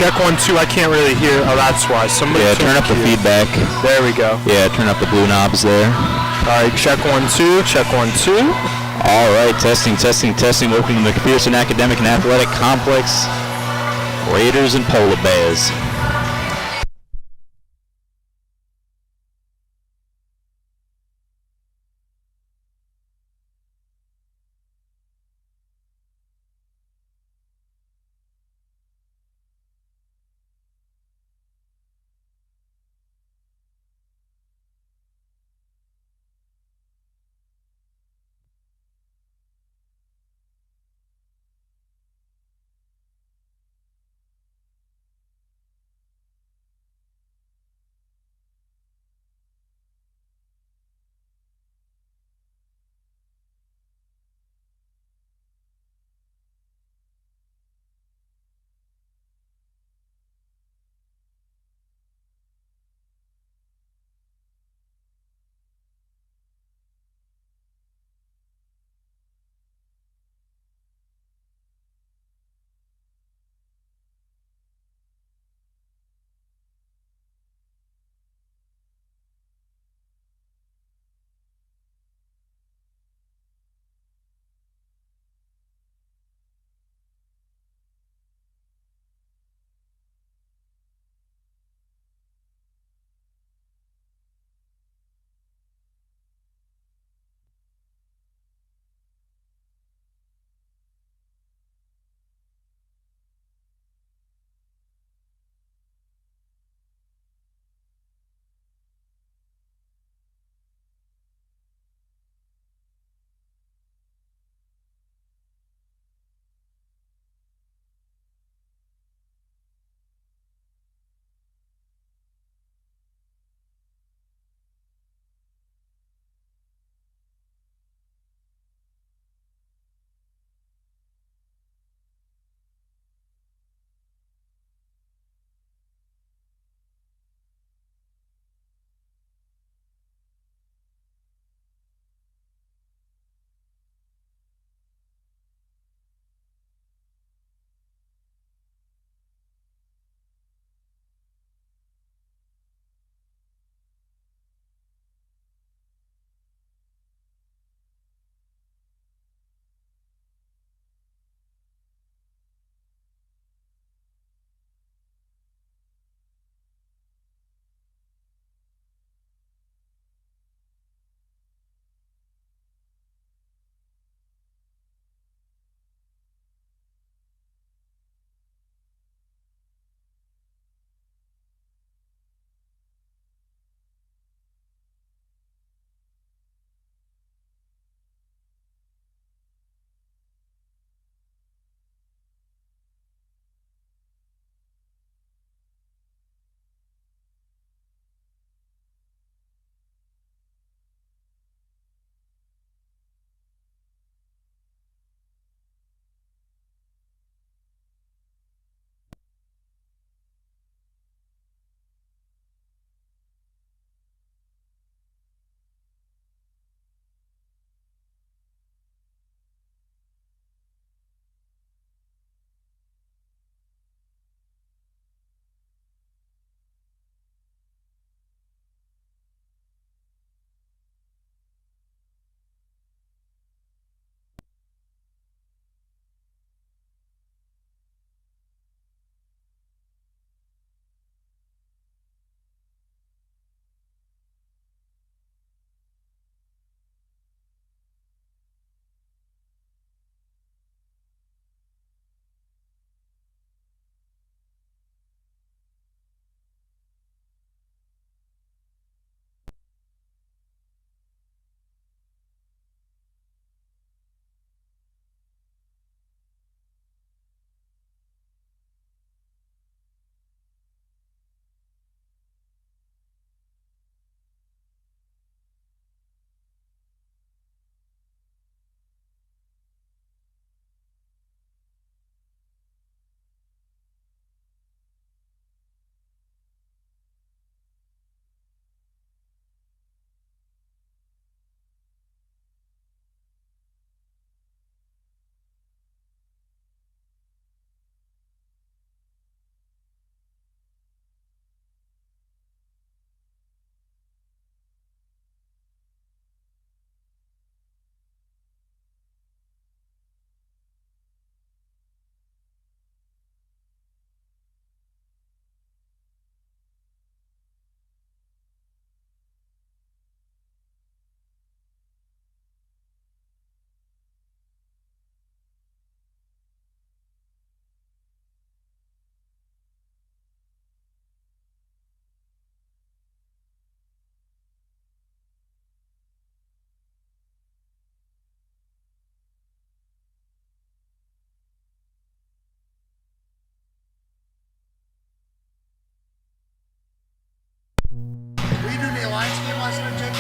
check 1, 2. I can't really hear. Oh, that's why. Somebody turn up the feedback. There we go. Yeah, turn up the blue knobs there. All right, check 1, 2. Check 1, 2. All right, testing. Welcome to the McPherson Academic and Athletic Complex. Raiders and Polar Bears.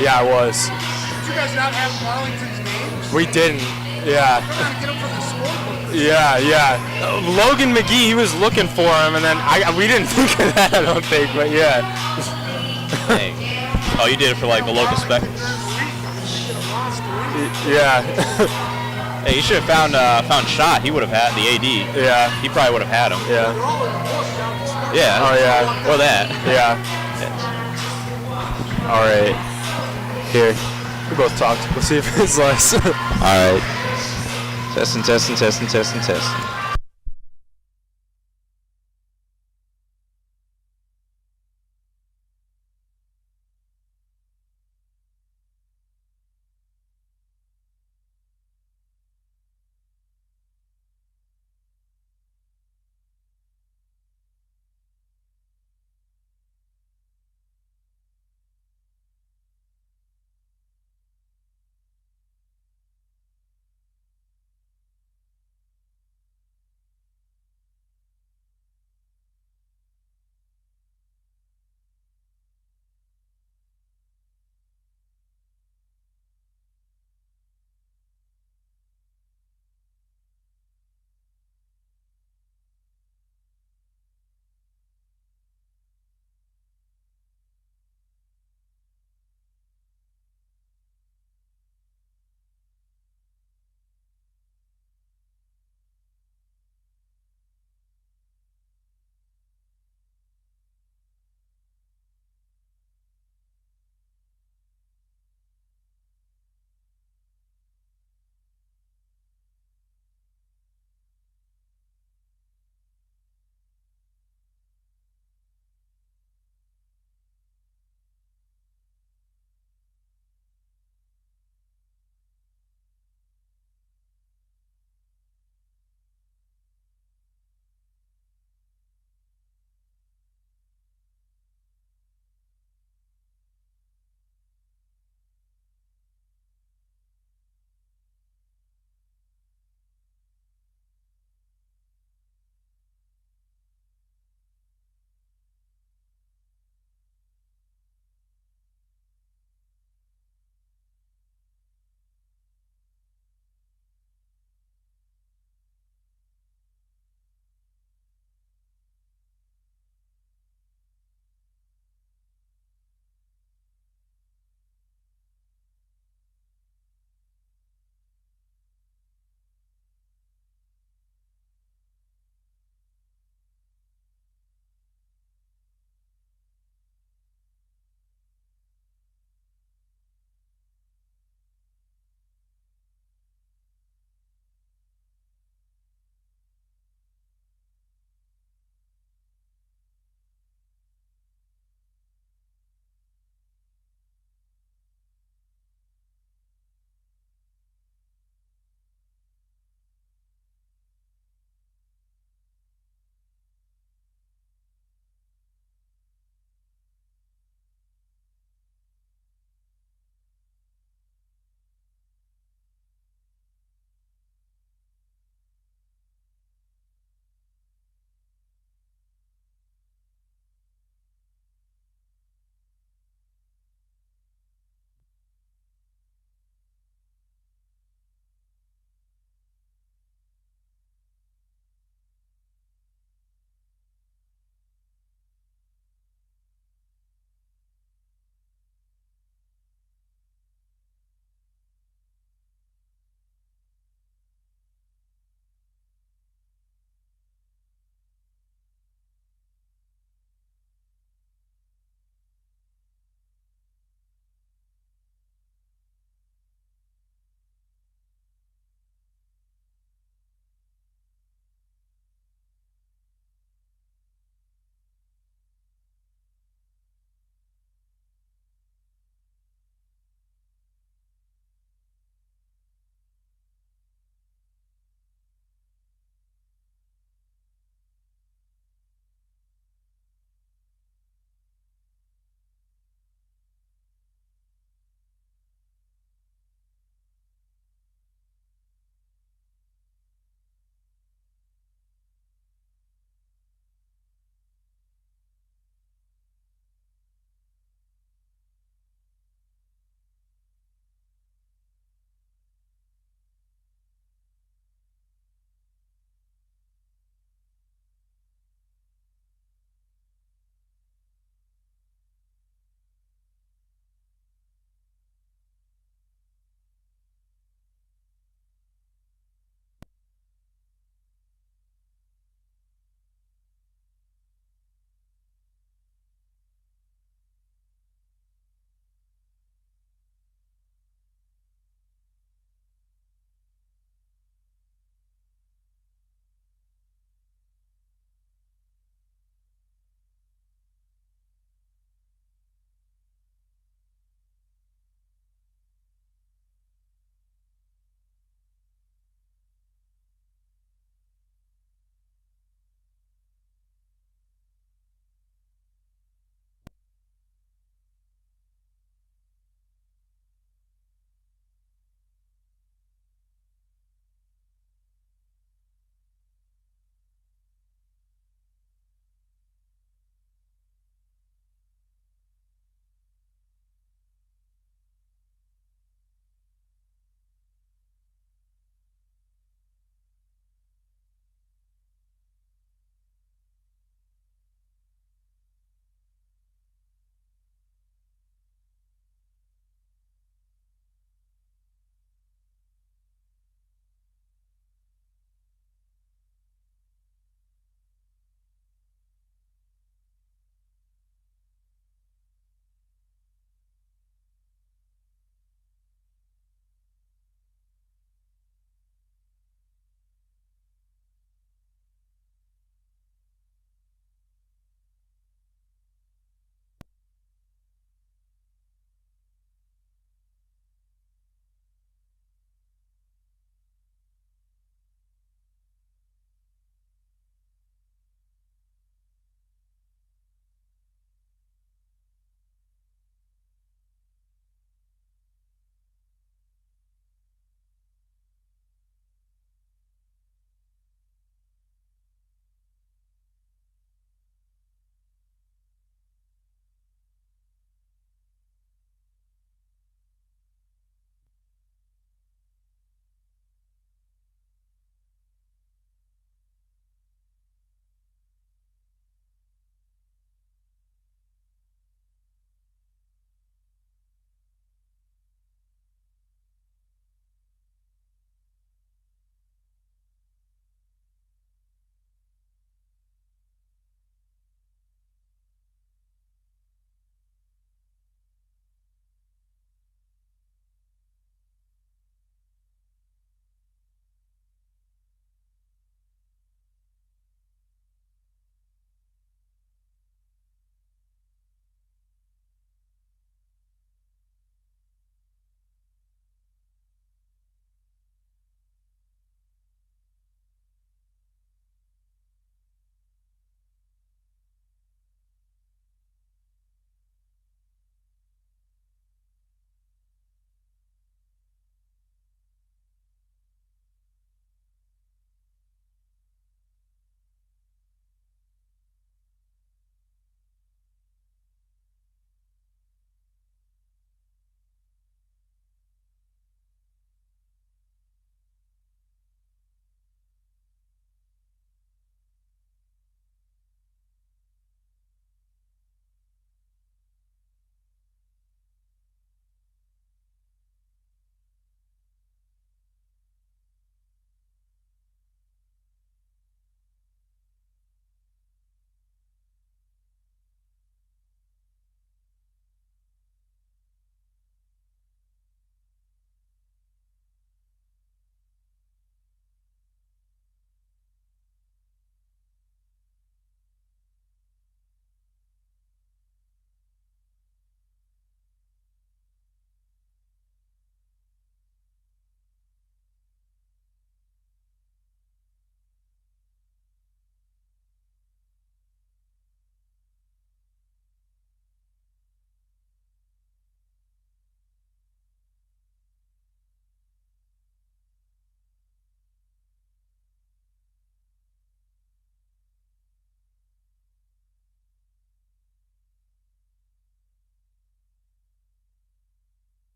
Yeah, I was. Did you guys not have Arlington's names? We didn't. Yeah. I'm trying to get him from the scoreboard. Yeah. Logan McGee, he was looking for him, and then we didn't think of that, I don't think, but yeah. Dang. Oh, you did it for like the local spec? Yeah. Hey, you should have found Shot. He would have had the AD. Yeah. He probably would have had him. Yeah. Yeah. Oh, yeah. Or that. Yeah. All right. Here. We both talked. Let's see if it's less. All right. Testing.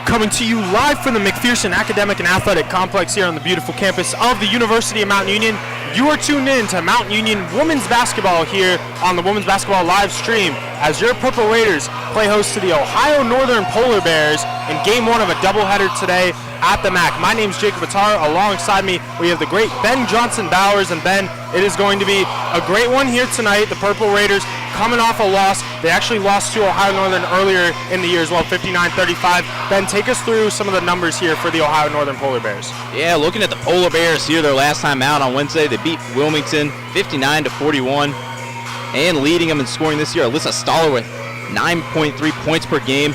Coming to you live from the McPherson Academic and Athletic Complex here on the beautiful campus of the University of Mountain Union. You are tuned in to Mountain Union Women's Basketball here on the Women's Basketball live stream as your Purple Raiders play host to the Ohio Northern Polar Bears in Game 1 of a doubleheader today at the MAC. My name is Jacob Attar. Alongside me, we have the great Ben Johnson-Bowers. And Ben, it is going to be a great one here tonight. The Purple Raiders coming off a loss. They actually lost to Ohio Northern earlier in the year as well, 59-35. Ben, take us through some of the numbers here for the Ohio Northern Polar Bears. Yeah, looking at the Polar Bears here, their last time out on Wednesday, they beat Wilmington 59-41. And leading them in scoring this year, Alyssa Stoller with 9.3 points per game.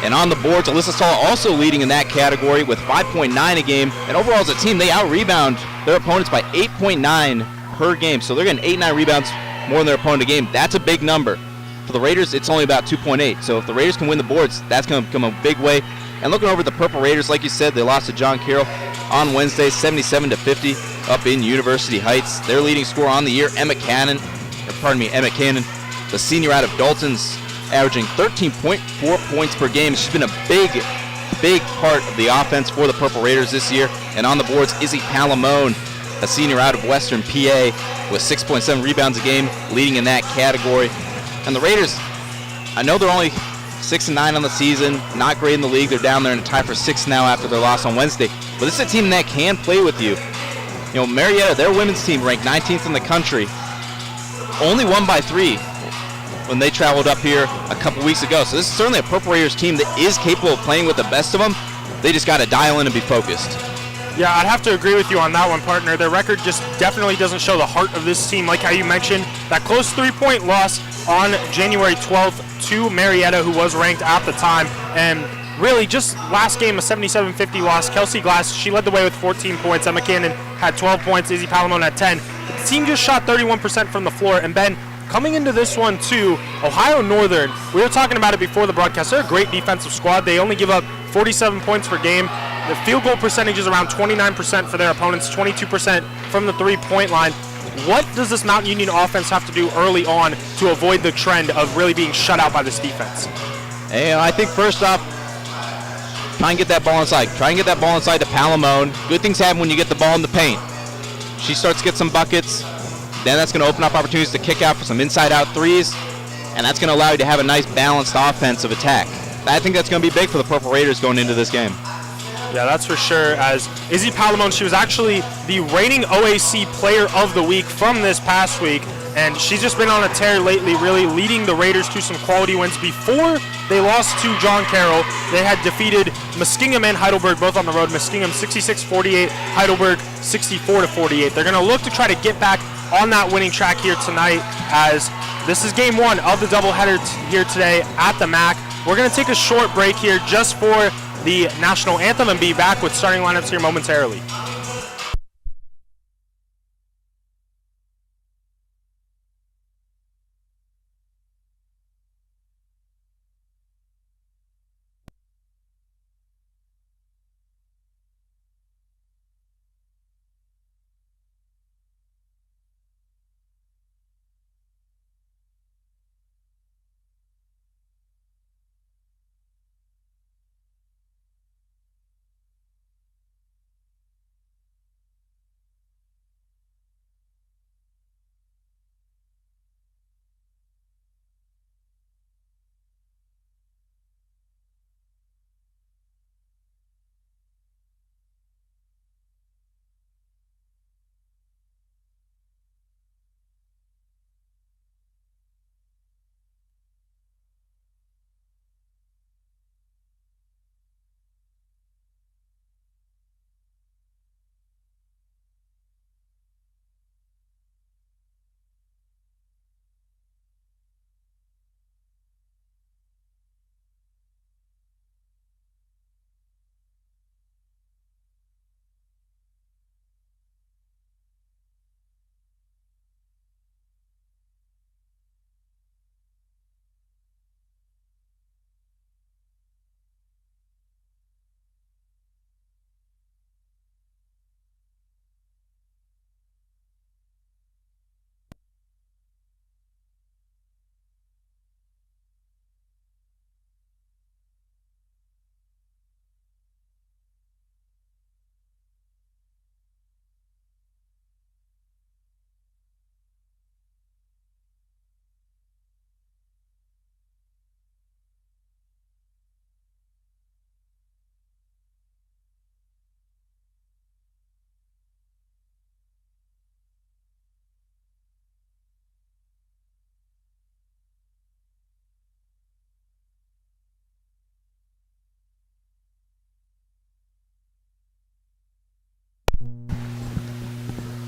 And on the boards, Alyssa Stoller also leading in that category with 5.9 a game. And overall as a team, they out-rebound their opponents by 8.9 per game. So they're getting 8-9 rebounds more than their opponent a game. That's a big number. For the Raiders, it's only about 2.8. So if the Raiders can win the boards, that's going to come a big way. And looking over at the Purple Raiders, like you said, they lost to John Carroll on Wednesday, 77-50 up in University Heights. Their leading scorer on the year, Emma Cannon, the senior out of Dalton's, averaging 13.4 points per game. She's been a big part of the offense for the Purple Raiders this year. And on the boards, Izzy Palomon, a senior out of Western PA, with 6.7 rebounds a game, leading in that category. And the Raiders, I know they're only 6-9 on the season, not great in the league. They're down there in a tie for 6th now after their loss on Wednesday. But this is a team that can play with you. You know, Marietta, their women's team, ranked 19th in the country, only won by 3 when they traveled up here a couple weeks ago. So this is certainly a Purple Raiders team that is capable of playing with the best of them. They just got to dial in and be focused. Yeah, I'd have to agree with you on that one, partner. Their record just definitely doesn't show the heart of this team, like how you mentioned. That close 3-point loss on January 12th to Marietta, who was ranked at the time. And really, just last game, a 77-50 loss. Kelsey Glass, she led the way with 14 points. Emma Cannon had 12 points. Izzy Palomon had 10. The team just shot 31% from the floor. And Ben, coming into this one, too, Ohio Northern, we were talking about it before the broadcast. They're a great defensive squad. They only give up 47 points per game. The field goal percentage is around 29% for their opponents, 22% from the three-point line. What does this Mountain Union offense have to do early on to avoid the trend of really being shut out by this defense? And I think first off, try and get that ball inside. Try and get that ball inside to Palomon. Good things happen when you get the ball in the paint. She starts to get some buckets. Then that's going to open up opportunities to kick out for some inside-out threes, and that's going to allow you to have a nice balanced offensive attack. I think that's going to be big for the Purple Raiders going into this game. Yeah, that's for sure. As Izzy Palomon, she was actually the reigning OAC Player of the Week from this past week, and she's just been on a tear lately, really leading the Raiders to some quality wins. Before they lost to John Carroll, they had defeated Muskingum and Heidelberg both on the road. Muskingum 66-48, Heidelberg 64-48. They're going to look to try to get back on that winning track here tonight, as this is game 1 of the doubleheader here today at the MAC. We're going to take a short break here just for the national anthem and be back with starting lineups here momentarily.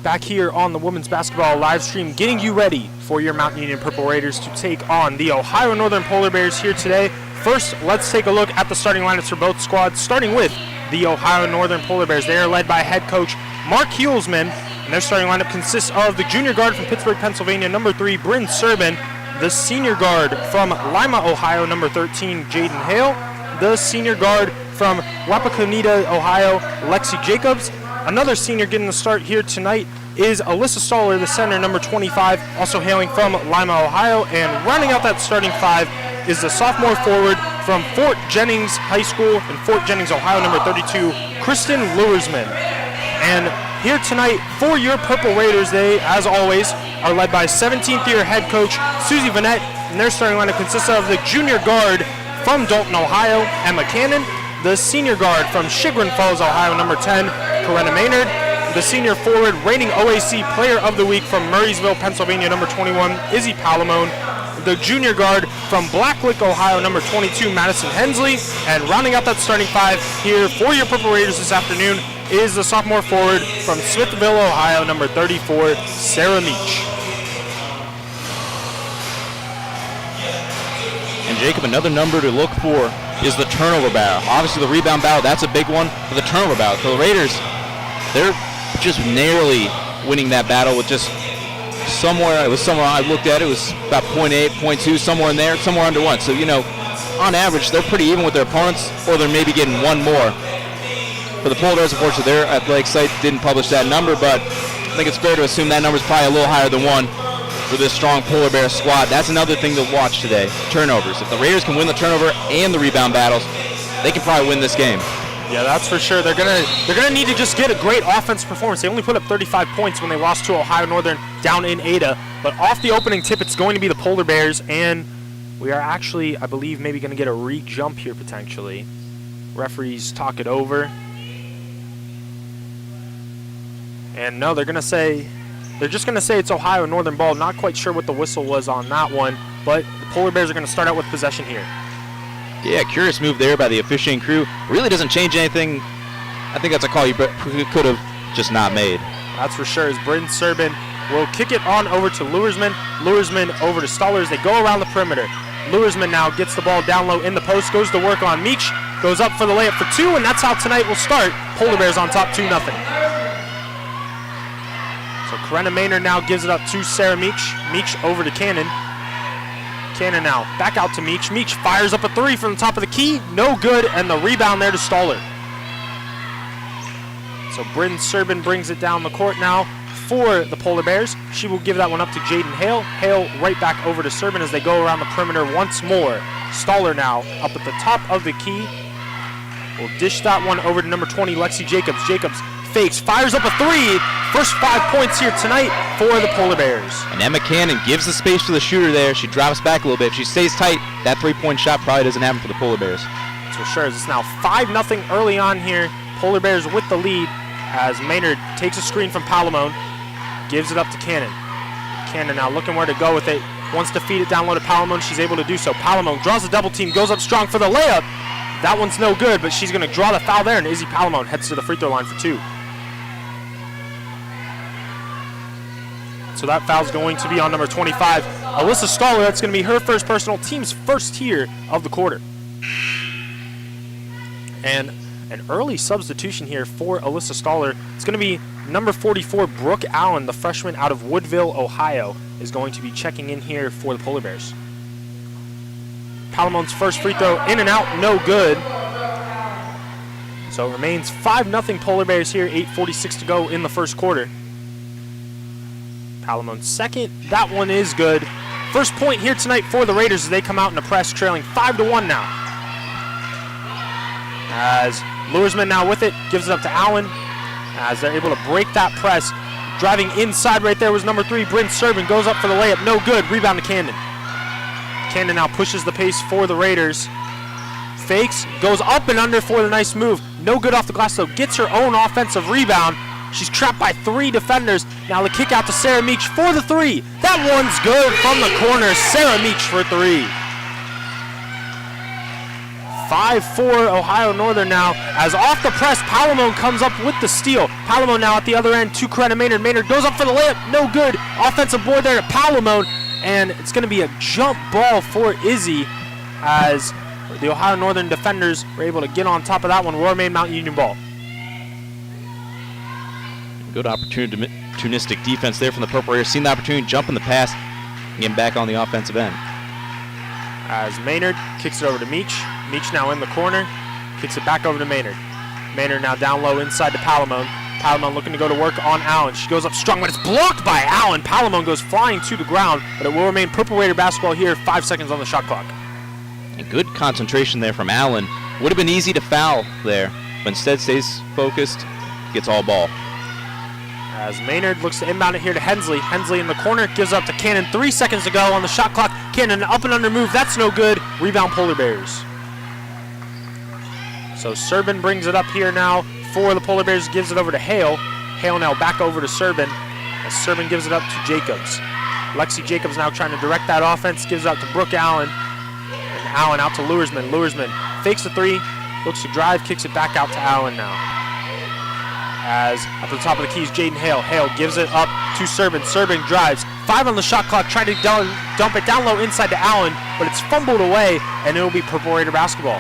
back here on the women's basketball live stream, getting you ready for your Mount Union Purple Raiders to take on the Ohio Northern Polar Bears here today. First, let's take a look at the starting lineups for both squads, starting with the Ohio Northern Polar Bears. They are led by head coach Mark Hulsman, and their starting lineup consists of the junior guard from Pittsburgh, Pennsylvania, number 3, Bryn Serbin, the senior guard from Lima, Ohio, number 13, Jaden Hale, the senior guard from Wapakoneta, Ohio, Lexi Jacobs. Another senior getting the start here tonight is Alyssa Stoller, the center, number 25, also hailing from Lima, Ohio. And rounding out that starting 5 is the sophomore forward from Fort Jennings High School in Fort Jennings, Ohio, number 32, Kristen Luersman. And here tonight for your Purple Raiders, they, as always, are led by 17th-year head coach Susie Vanette, and their starting lineup consists of the junior guard from Dalton, Ohio, Emma Cannon, the senior guard from Chagrin Falls, Ohio, number 10, Corinna Maynard, the senior forward, reigning OAC Player of the Week from Murraysville, Pennsylvania, number 21, Izzy Palomon, the junior guard from Blacklick, Ohio, number 22, Madison Hensley, and rounding out that starting 5 here for your Purple Raiders this afternoon is the sophomore forward from Smithville, Ohio, number 34, Sarah Meach. And Jacob, another number to look for is the turnover battle. Obviously the rebound battle, that's a big one, but the turnover battle. So the Raiders, they're just narrowly winning that battle with just somewhere I looked at, it was about 0.8, 0.2, somewhere in there, somewhere under 1. So, you know, on average, they're pretty even with their opponents, or they're maybe getting one more. For the Polar Bears, unfortunately, their athletic site didn't publish that number, but I think it's fair to assume that number is probably a little higher than 1 for this strong Polar Bear squad. That's another thing to watch today, turnovers. If the Raiders can win the turnover and the rebound battles, they can probably win this game. Yeah, that's for sure. They're gonna need to just get a great offensive performance. They only put up 35 points when they lost to Ohio Northern down in Ada. But off the opening tip, it's going to be the Polar Bears, and we are actually, I believe, maybe going to get a re-jump here potentially. Referees talk it over. And no, they're just going to say it's Ohio Northern ball. Not quite sure what the whistle was on that one, but the Polar Bears are going to start out with possession here. Yeah, curious move there by the officiating crew. Really doesn't change anything. I think that's a call you could have just not made. That's for sure, as Bryn Serbin will kick it on over to Luersman. Luersman over to Stollers. They go around the perimeter. Luersman now gets the ball down low in the post, goes to work on Meach, goes up for the layup for 2, and that's how tonight will start. Polar Bears on top 2-0. So Corinna Maynard now gives it up to Sarah Meach. Meach over to Cannon. Cannon now back out to Meach. Meach fires up a 3 from the top of the key. No good, and the rebound there to Stoller. So Bryn Serbin brings it down the court now for the Polar Bears. She will give that one up to Jaden Hale. Hale right back over to Serbin as they go around the perimeter once more. Stoller now up at the top of the key. Will dish that one over to number 20, Lexi Jacobs. Jacobs fakes, fires up a 3. First 5 points here tonight for the Polar Bears. And Emma Cannon gives the space for the shooter there. She drops back a little bit. If she stays tight, that 3-point shot probably doesn't happen for the Polar Bears. That's for sure. It's now 5-0 early on here. Polar Bears with the lead as Maynard takes a screen from Palomon, gives it up to Cannon. Cannon now looking where to go with it. Wants to feed it down low to Palomon. She's able to do so. Palomon draws a double team, goes up strong for the layup. That one's no good, but she's going to draw the foul there, and Izzy Palomon heads to the free throw line for 2. So that foul's going to be on number 25, Alyssa Stoller. That's going to be her first personal, team's first here of the quarter. And an early substitution here for Alyssa Stoller. It's going to be number 44, Brooke Allen, the freshman out of Woodville, Ohio, is going to be checking in here for the Polar Bears. Palomon's first free throw in and out, no good. So it remains 5-0 Polar Bears here, 8:46 to go in the first quarter. Palomon's second, that one is good. First point here tonight for the Raiders as they come out in the press, trailing 5-1 now. As Luersman now with it, gives it up to Allen, as they're able to break that press. Driving inside right there was number 3, Bryn Serbin, goes up for the layup, no good, rebound to Cannon. Cannon now pushes the pace for the Raiders. Fakes, goes up and under for the nice move. No good off the glass though, gets her own offensive rebound. She's trapped by 3 defenders. Now the kick out to Sarah Meach for the 3. That one's good from the corner. Sarah Meach for 3. 5-4 Ohio Northern now, as off the press, Palomon comes up with the steal. Palomon now at the other end to Coretta Maynard. Maynard goes up for the layup, no good. Offensive board there to Palomon, and it's going to be a jump ball for Izzy, as the Ohio Northern defenders were able to get on top of that one. Will remain Mount Union ball. Good opportunistic defense there from the Purple Raiders. Seen the opportunity, jump in the pass, and getting back on the offensive end. As Maynard kicks it over to Meach. Meach now in the corner, kicks it back over to Maynard. Maynard now down low inside to Palomon. Palomon looking to go to work on Allen. She goes up strong, but it's blocked by Allen. Palomon goes flying to the ground, but it will remain Purple Raider basketball here, 5 seconds on the shot clock. And good concentration there from Allen. Would have been easy to foul there, but instead stays focused, gets all ball. As Maynard looks to inbound it here to Hensley. Hensley in the corner, gives up to Cannon. 3 seconds to go on the shot clock. Cannon up and under move, that's no good. Rebound Polar Bears. So Serbin brings it up here now for the Polar Bears, gives it over to Hale. Hale now back over to Serbin, as Serbin gives it up to Jacobs. Lexi Jacobs now trying to direct that offense, gives it out to Brooke Allen. And Allen out to Luersman. Luersman fakes the three, looks to drive, kicks it back out to Allen now. As at the top of the key is Jaden Hale. Hale gives it up to Serbin. Serbin drives. 5 on the shot clock, trying to dump it down low inside to Allen, but it's fumbled away, and it will be Purple Raider basketball.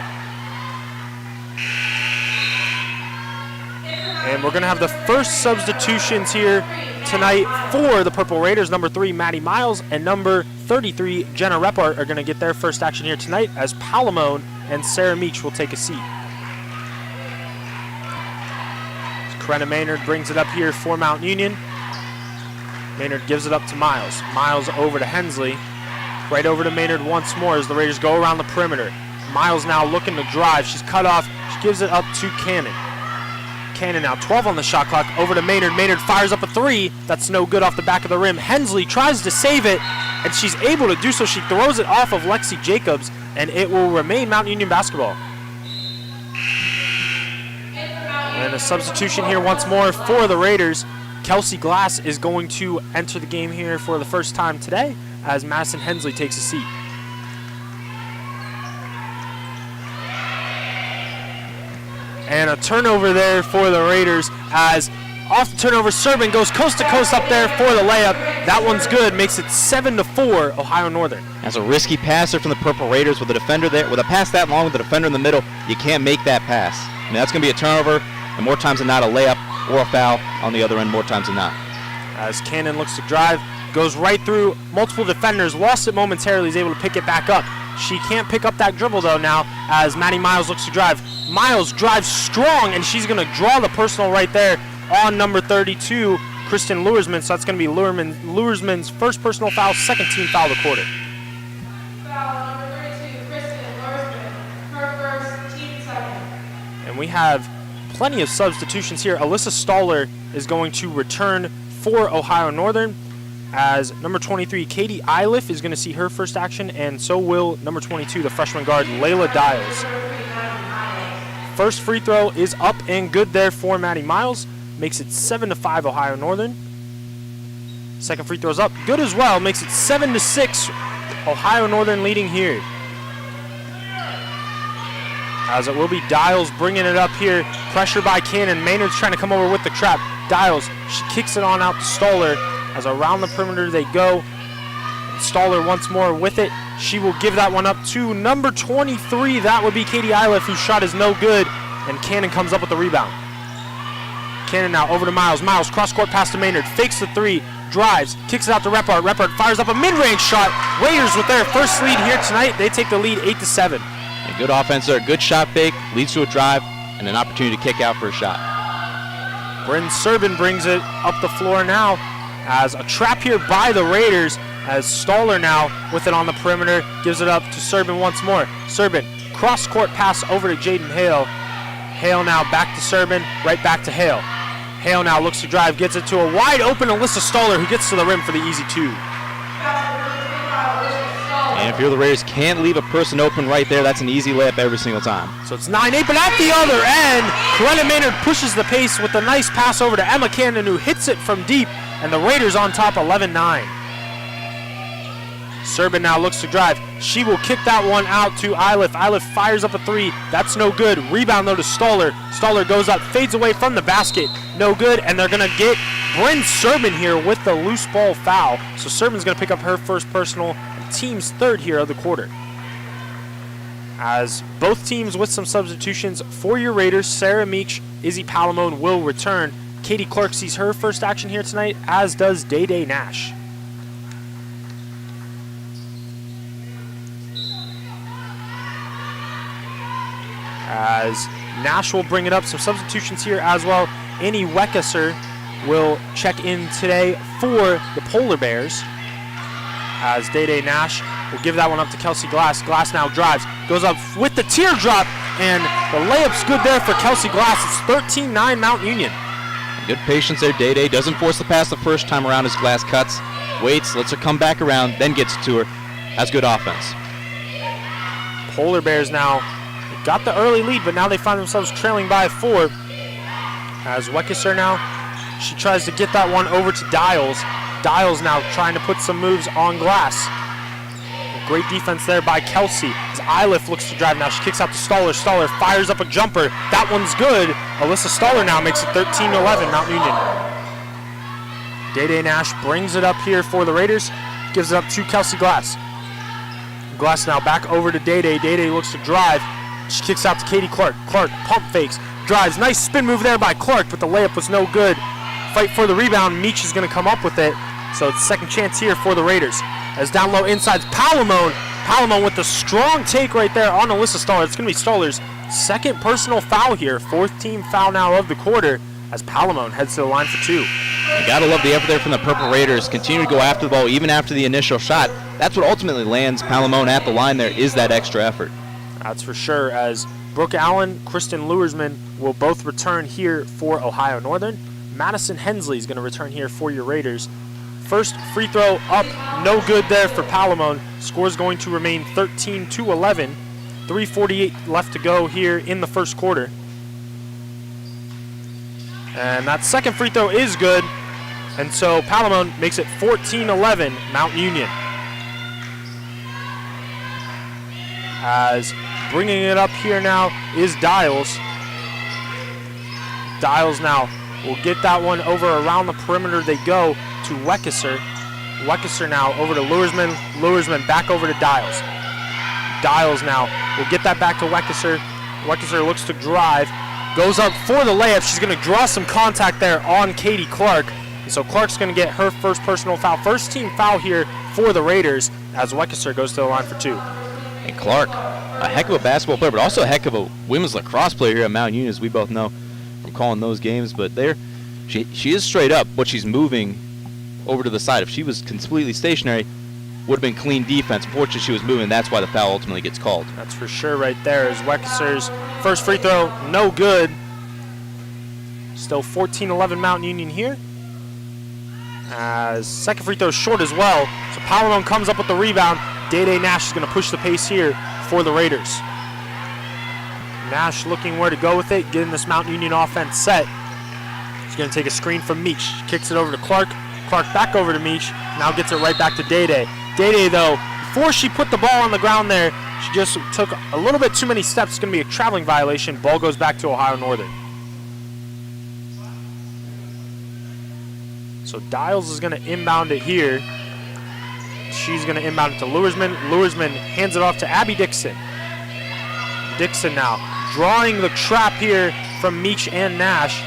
And we're going to have the first substitutions here tonight for the Purple Raiders. Number 3, Maddie Miles, and number 33, Jenna Repart, are going to get their first action here tonight, as Palomon and Sarah Meach will take a seat. Coretta Maynard brings it up here for Mount Union. Maynard gives it up to Miles. Miles over to Hensley. Right over to Maynard once more as the Raiders go around the perimeter. Miles now looking to drive. She's cut off. She gives it up to Cannon. Cannon now 12 on the shot clock. Over to Maynard. Maynard fires up a 3. That's no good off the back of the rim. Hensley tries to save it, and she's able to do so. She throws it off of Lexi Jacobs, and it will remain Mount Union basketball. And a substitution here once more for the Raiders. Kelsey Glass is going to enter the game here for the first time today, as Madison Hensley takes a seat. And a turnover there for the Raiders, as off the turnover, Serbin goes coast to coast up there for the layup. That one's good, makes it 7-4 Ohio Northern. As a risky passer from the Purple Raiders with a defender there, with a pass that long with the defender in the middle, you can't make that pass. I mean, that's going to be a turnover, and more times than not a layup or a foul on the other end, more times than not. As Cannon looks to drive, goes right through multiple defenders, lost it momentarily, is able to pick it back up. She can't pick up that dribble though now, as Maddie Miles looks to drive. Miles drives strong, and she's going to draw the personal right there on number 32, Kristen Luersman. So that's going to be Luersman's first personal foul, second team foul of the quarter. Foul number 32, Kristen Luersman, her first, team second. And we have plenty of substitutions here. Alyssa Stoller is going to return for Ohio Northern, as number 23, Katie Eiliff, is going to see her first action, and so will number 22, the freshman guard, Layla Dials. First free throw is up and good there for Maddie Miles. Makes it 7-5 Ohio Northern. Second free throw's up, good as well. Makes it 7-6 Ohio Northern leading here. As it will be Dials bringing it up here. Pressure by Cannon. Maynard's trying to come over with the trap. Dials, she kicks it on out to Stoller. As around the perimeter they go. Stoller once more with it. She will give that one up to number 23. That would be Katie Eiliff, whose shot is no good. And Cannon comes up with the rebound. Cannon now over to Miles. Miles cross-court pass to Maynard. Fakes the 3. Drives. Kicks it out to Repart. Repart fires up a mid-range shot. Raiders with their first lead here tonight. They take the lead 8-7. And good offense there. Good shot fake. Leads to a drive and an opportunity to kick out for a shot. Bryn Serbin brings it up the floor now, as a trap here by the Raiders, as Stoller now with it on the perimeter, gives it up to Serbin once more. Serbin, cross-court pass over to Jaden Hale. Hale now back to Serbin, right back to Hale. Hale now looks to drive, gets it to a wide-open Alyssa Stoller, who gets to the rim for the easy 2. And if you're the Raiders, can't leave a person open right there. That's an easy layup every single time. So it's 9-8, but at the other end, Coretta Maynard pushes the pace with a nice pass over to Emma Cannon, who hits it from deep, and the Raiders on top 11-9. Serbin now looks to drive. She will kick that one out to Eilif. Eilif fires up a three. That's no good. Rebound though to Stoller. Stoller goes up, fades away from the basket. No good, and they're gonna get Bryn Serbin here with the loose ball foul. So Serbin's gonna pick up her first personal, team's third here of the quarter. As both teams with some substitutions for your Raiders, Sarah Meach, Izzy Palomon will return. Katie Clark sees her first action here tonight, as does Day Day Nash. As Nash will bring it up, some substitutions here as well. Annie Weckesser will check in today for the Polar Bears. As Day Day Nash will give that one up to Kelsey Glass. Glass now drives, goes up with the teardrop, and the layup's good there for Kelsey Glass. It's 13-9 Mount Union. Good patience there. Day Day doesn't force the pass the first time around as Glass cuts. Waits, lets her come back around, then gets it to her. That's good offense. Polar Bears now got the early lead, but now they find themselves trailing by 4. As Weckesser now, she tries to get that one over to Dials. Dials now trying to put some moves on Glass. Great defense there by Kelsey. As Eilif looks to drive now, she kicks out to Stoller. Stoller fires up a jumper. That one's good. Alyssa Stoller now makes it 13-11 Mount Union. Day Day Nash brings it up here for the Raiders. Gives it up to Kelsey Glass. Glass now back over to Day Day. Day Day looks to drive. She kicks out to Katie Clark. Clark pump fakes, drives. Nice spin move there by Clark, but the layup was no good. Fight for the rebound. Meach is going to come up with it. So it's second chance here for the Raiders. As down low inside, Palomon. Palomon with the strong take right there on Alyssa Stoller. It's going to be Stoller's second personal foul here. Fourth team foul now of the quarter as Palomon heads to the line for 2. You gotta love the effort there from the Purple Raiders. Continue to go after the ball even after the initial shot. That's what ultimately lands Palomon at the line there, is that extra effort. That's for sure, as Brooke Allen, Kristen Luersman will both return here for Ohio Northern. Madison Hensley is going to return here for your Raiders. First free throw up, no good there for Palomon. Score's going to remain 13-11. 3:48 left to go here in the first quarter. And that second free throw is good. And so Palomon makes it 14-11 Mount Union. As bringing it up here now is Dials. Dials now will get that one over around the perimeter. They go to Weckesser. Weckesser now over to Luersman. Luersman back over to Dials. Dials now will get that back to Weckesser. Weckesser looks to drive. Goes up for the layup. She's going to draw some contact there on Katie Clark. And so Clark's going to get her first personal foul. First team foul here for the Raiders as Weckesser goes to the line for 2. And Clark, a heck of a basketball player, but also a heck of a women's lacrosse player here at Mount Union, as we both know from calling those games. But there, she is straight up, but she's moving over to the side. If she was completely stationary, would have been clean defense. Unfortunately, she was moving. That's why the foul ultimately gets called. That's for sure right there. As Weckesser's first free throw, no good. Still 14-11 Mount Union here. As second free throw short as well. So Palomon comes up with the rebound. Day Day Nash is going to push the pace here for the Raiders. Nash looking where to go with it, getting this Mount Union offense set. She's going to take a screen from Meach. She kicks it over to Clark. Clark back over to Meach. Now gets it right back to Day Day. Day Day, though, before she put the ball on the ground there, she just took a little bit too many steps. It's going to be a traveling violation. Ball goes back to Ohio Northern. So Dials is going to inbound it here. She's going to inbound it to Luersman. Luersman hands it off to Abby Dixon. Dixon now drawing the trap here from Meach and Nash.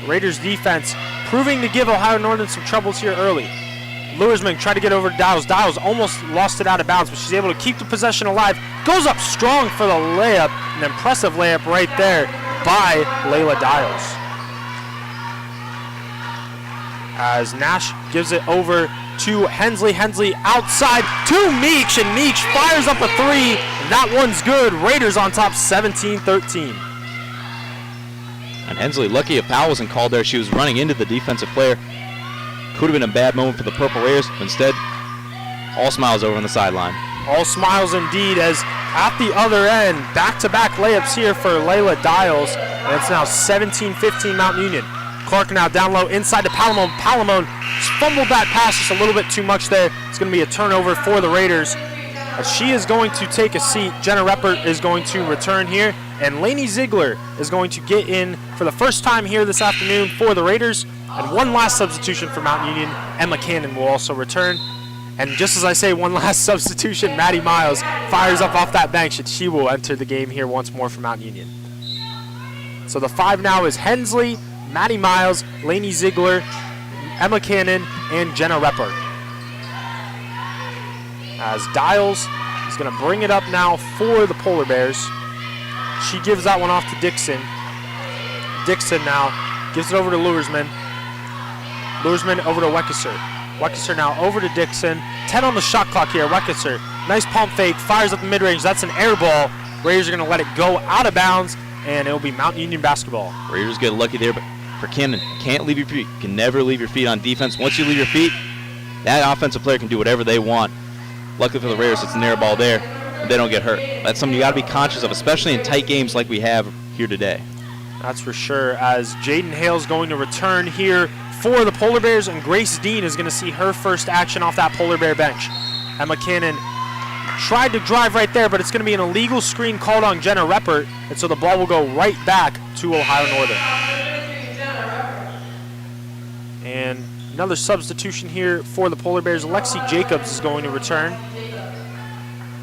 Raiders defense proving to give Ohio Northern some troubles here early. Luersman tried to get over to Dials. Dials almost lost it out of bounds, but she's able to keep the possession alive. Goes up strong for the layup. An impressive layup right there by Layla Dials. As Nash gives it over to Hensley. Hensley outside to Meach, and Meach fires up a three. And that one's good. Raiders on top 17-13. And Hensley, lucky a foul wasn't called there. She was running into the defensive player. Could have been a bad moment for the Purple Raiders. Instead, all smiles over on the sideline. All smiles indeed, as at the other end, back-to-back layups here for Layla Dials. And it's now 17-15 Mount Union. Clark now down low inside to Palomon. Palomon fumbled that pass just a little bit too much there. It's going to be a turnover for the Raiders. She is going to take a seat. Jenna Reppert is going to return here. And Lainey Ziegler is going to get in for the first time here this afternoon for the Raiders. And one last substitution for Mount Union. Emma Cannon will also return. And just as I say one last substitution, Maddie Miles fires up off that bench and she will enter the game here once more for Mount Union. So the 5 now is Hensley, Maddie Miles, Lainey Ziegler, Emma Cannon, and Jenna Reppert. As Dials is going to bring it up now for the Polar Bears. She gives that one off to Dixon. Dixon now gives it over to Luersman. Luersman over to Weckesser. Weckesser now over to Dixon. 10 on the shot clock here. Weckesser, nice pump fake, fires up the mid-range. That's an air ball. Raiders are going to let it go out of bounds, and it'll be Mount Union basketball. Raiders get lucky there, but for Cannon, can't leave your feet. You can never leave your feet on defense. Once you leave your feet, that offensive player can do whatever they want. Luckily for the Raiders, it's an air ball there, and they don't get hurt. That's something you got to be conscious of, especially in tight games like we have here today. That's for sure, as Jaden Hale's going to return here for the Polar Bears, and Grace Dean is going to see her first action off that Polar Bear bench. Emma Cannon tried to drive right there, but it's going to be an illegal screen called on Jenna Reppert, and so the ball will go right back to Ohio Northern. And another substitution here for the Polar Bears. Lexi Jacobs is going to return.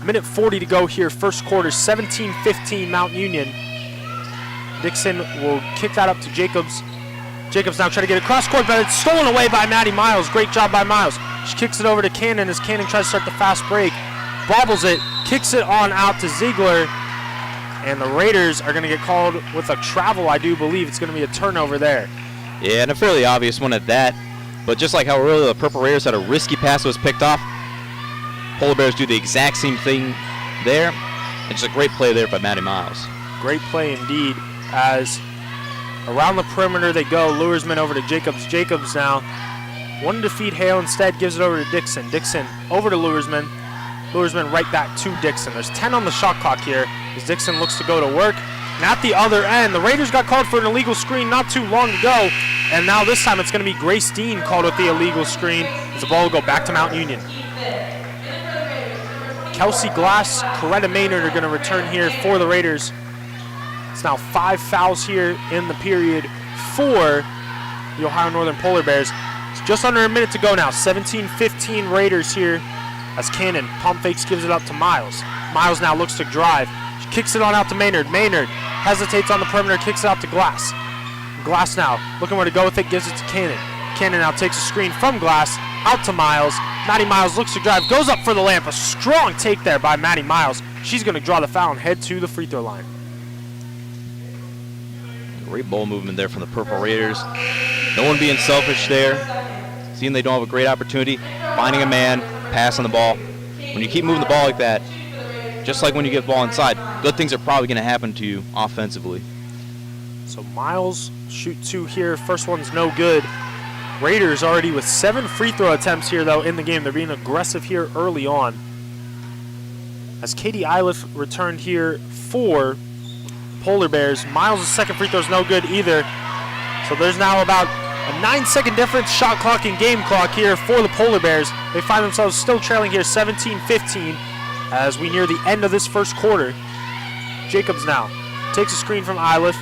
Minute 40 to go here, first quarter, 17-15 Mount Union. Dixon will kick that up to Jacobs. Jacobs now trying to get it cross court, but it's stolen away by Maddie Miles. Great job by Miles. She kicks it over to Cannon as Cannon tries to start the fast break. Bobbles it, kicks it on out to Ziegler. And the Raiders are going to get called with a travel, I do believe. It's going to be a turnover there. Yeah, and a fairly obvious one at that. But just like how earlier the Purple Raiders had a risky pass that was picked off, Polar Bears do the exact same thing there. And just a great play there by Maddie Miles. Great play indeed, as around the perimeter they go. Luersman over to Jacobs. Jacobs now wanted to feed Hale, instead gives it over to Dixon. Dixon over to Luersman. Luersman right back to Dixon. There's 10 on the shot clock here as Dixon looks to go to work. And at the other end, the Raiders got called for an illegal screen not too long ago, and now this time it's going to be Grace Dean called with the illegal screen as the ball will go back to Mount Union. Kelsey Glass, Coretta Maynard are going to return here for the Raiders. It's now 5 fouls here in the period for the Ohio Northern Polar Bears. It's just under a minute to go now. 17-15 Raiders here as Cannon pump fakes, gives it up to Miles. Miles now looks to drive. She kicks it on out to Maynard. Maynard hesitates on the perimeter, kicks it out to Glass. Glass now looking where to go with it, gives it to Cannon. Cannon now takes a screen from Glass out to Miles. Maddie Miles looks to drive, goes up for the layup. A strong take there by Maddie Miles. She's going to draw the foul and head to the free throw line. Great ball movement there from the Purple Raiders. No one being selfish there. Seeing they don't have a great opportunity, finding a man, passing the ball. When you keep moving the ball like that, just like when you get the ball inside, good things are probably going to happen to you offensively. So Miles shoot 2 here. First one's no good. Raiders already with 7 free throw attempts here, though, in the game. They're being aggressive here early on. As Katie Iliff returned here for Polar Bears, Miles' second free throw is no good either. So there's now about a 9-second difference, shot clock and game clock here for the Polar Bears. They find themselves still trailing here 17-15 as we near the end of this first quarter. Jacobs now takes a screen from Iliff.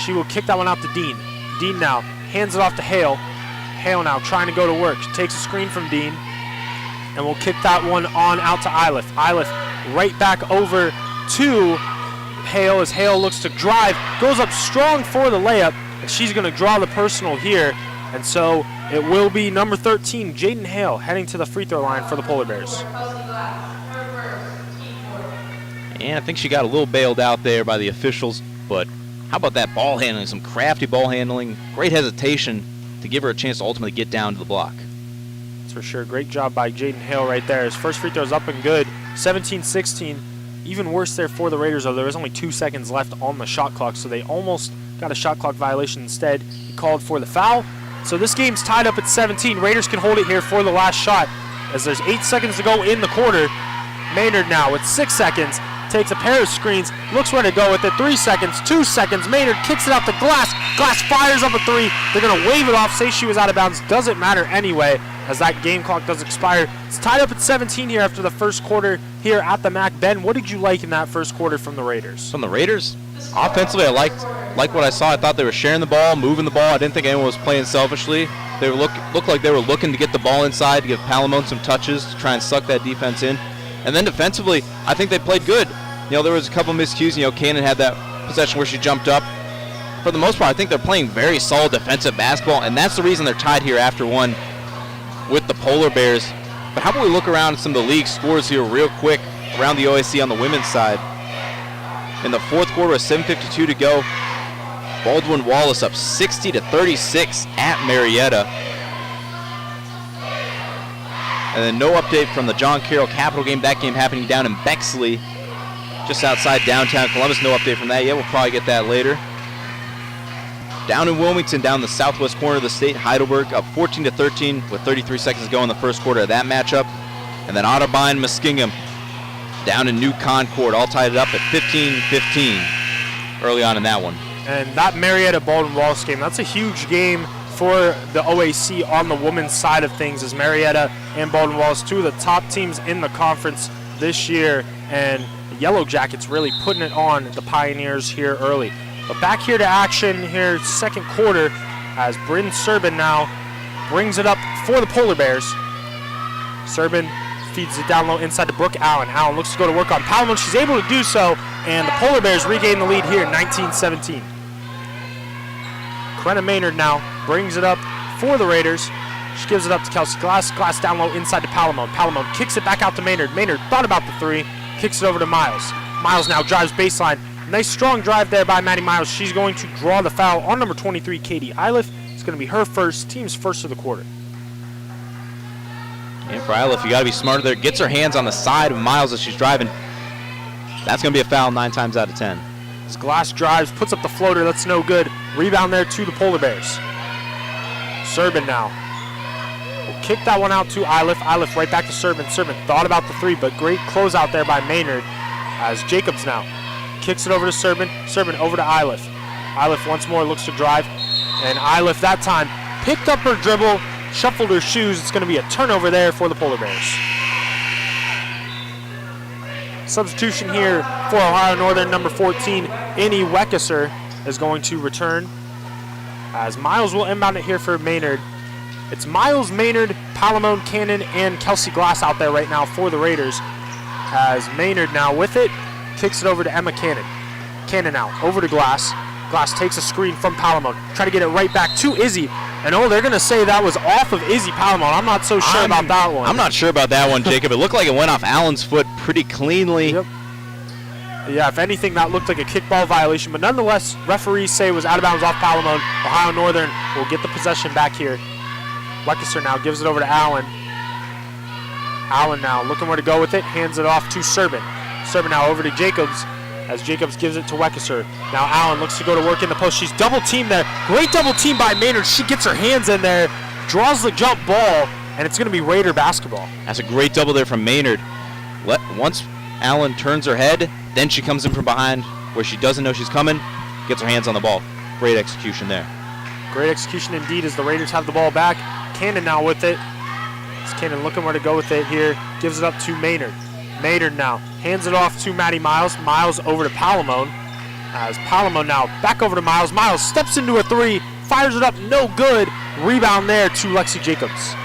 She will kick that one out to Dean. Dean now hands it off to Hale. Hale now trying to go to work. She takes a screen from Dean and will kick that one on out to Iliff. Iliff right back over to Hale as Hale looks to drive, goes up strong for the layup, and she's going to draw the personal here. And so it will be number 13, Jaden Hale, heading to the free throw line for the Polar Bears. And I think she got a little bailed out there by the officials, but how about that ball handling? Some crafty ball handling, great hesitation to give her a chance to ultimately get down to the block. That's for sure. Great job by Jaden Hale right there. His first free throw is up and good. 17-16. Even worse there for the Raiders, though. There was only 2 seconds left on the shot clock, so they almost got a shot clock violation instead. He called for the foul. So this game's tied up at 17. Raiders can hold it here for the last shot as there's 8 seconds to go in the quarter. Maynard now with 6 seconds takes a pair of screens, looks where to go with it. 3 seconds, 2 seconds. Maynard kicks it out to Glass. Glass fires up a three. They're going to wave it off, say she was out of bounds. Doesn't matter anyway, as that game clock does expire. It's tied up at 17 here after the first quarter here at the MAC. Ben, what did you like in that first quarter from the Raiders? From the Raiders? Offensively, I liked what I saw. I thought they were sharing the ball, moving the ball. I didn't think anyone was playing selfishly. They looked like they were looking to get the ball inside, to give Palomon some touches, to try and suck that defense in. And then defensively, I think they played good. There was a couple miscues. Cannon had that possession where she jumped up. For the most part, I think they're playing very solid defensive basketball, and that's the reason they're tied here after one with the Polar Bears. But how about we look around at some of the league scores here real quick around the OAC on the women's side. In the fourth quarter with 7:52 to go, Baldwin-Wallace up 60-36 at Marietta. And then no update from the John Carroll Capital game. That game happening down in Bexley, just outside downtown Columbus. No update from that yet. We'll probably get that later. Down in Wilmington, down the southwest corner of the state, Heidelberg up 14-13 with 33 seconds to go in the first quarter of that matchup. And then Otterbein, Muskingum down in New Concord, all tied it up at 15-15 early on in that one. And that Marietta Baldwin-Wallace game, that's a huge game for the OAC on the women's side of things, as Marietta and Baldwin-Wallace, two of the top teams in the conference this year, and the Yellow Jackets really putting it on the Pioneers here early. But back here to action here, second quarter, as Bryn Serbin now brings it up for the Polar Bears. Serbin feeds it down low inside to Brooke Allen. Allen looks to go to work on Palomon. She's able to do so, and the Polar Bears regain the lead here, 19-17. Corinna Maynard now brings it up for the Raiders. She gives it up to Kelsey Glass. Glass down low inside to Palomon. Palomon kicks it back out to Maynard. Maynard thought about the three, kicks it over to Miles. Miles now drives baseline. Nice strong drive there by Maddie Miles. She's going to draw the foul on number 23, Katie Iliff. It's going to be her first, team's first of the quarter. And for Iliff, you got to be smarter there. Gets her hands on the side of Miles as she's driving. That's going to be a foul 9 times out of 10. As Glass drives, puts up the floater. That's no good. Rebound there to the Polar Bears. Serbin now will kick that one out to Iliff. Iliff right back to Serbin. Serbin thought about the three, but great closeout there by Maynard. As Jacobs now kicks it over to Serbin. Serbin over to Iliff. Iliff once more looks to drive. And Iliff that time picked up her dribble, shuffled her shoes. It's going to be a turnover there for the Polar Bears. Substitution here for Ohio Northern, number 14, Annie Weckesser is going to return. As Miles will inbound it here for Maynard. It's Miles, Maynard, Palomon, Cannon, and Kelsey Glass out there right now for the Raiders. As Maynard now with it, kicks it over to Emma Cannon. Cannon now over to Glass. Glass takes a screen from Palomon. Try to get it right back to Izzy. And they're going to say that was off of Izzy Palomon. I'm not so sure about that one. I'm not sure about that one, Jacob. It looked like it went off Allen's foot pretty cleanly. Yep. Yeah, if anything, that looked like a kickball violation. But nonetheless, referees say it was out of bounds off Palomon. Ohio Northern will get the possession back here. Weckesser now gives it over to Allen. Allen now looking where to go with it. Hands it off to Serbin. Serbin now over to Jacobs, as Jacobs gives it to Weckesser. Now Allen looks to go to work in the post. She's double teamed there. Great double team by Maynard. She gets her hands in there, draws the jump ball, and it's going to be Raider basketball. That's a great double there from Maynard. Once Allen turns her head, then she comes in from behind where she doesn't know she's coming, gets her hands on the ball. Great execution there. Great execution indeed as the Raiders have the ball back. Cannon now with it. It's Cannon looking where to go with it here. Gives it up to Maynard. Maynard now hands it off to Maddie Miles. Miles over to Palomon. As Palomon now back over to Miles. Miles steps into a three, fires it up, no good. Rebound there to Lexi Jacobs.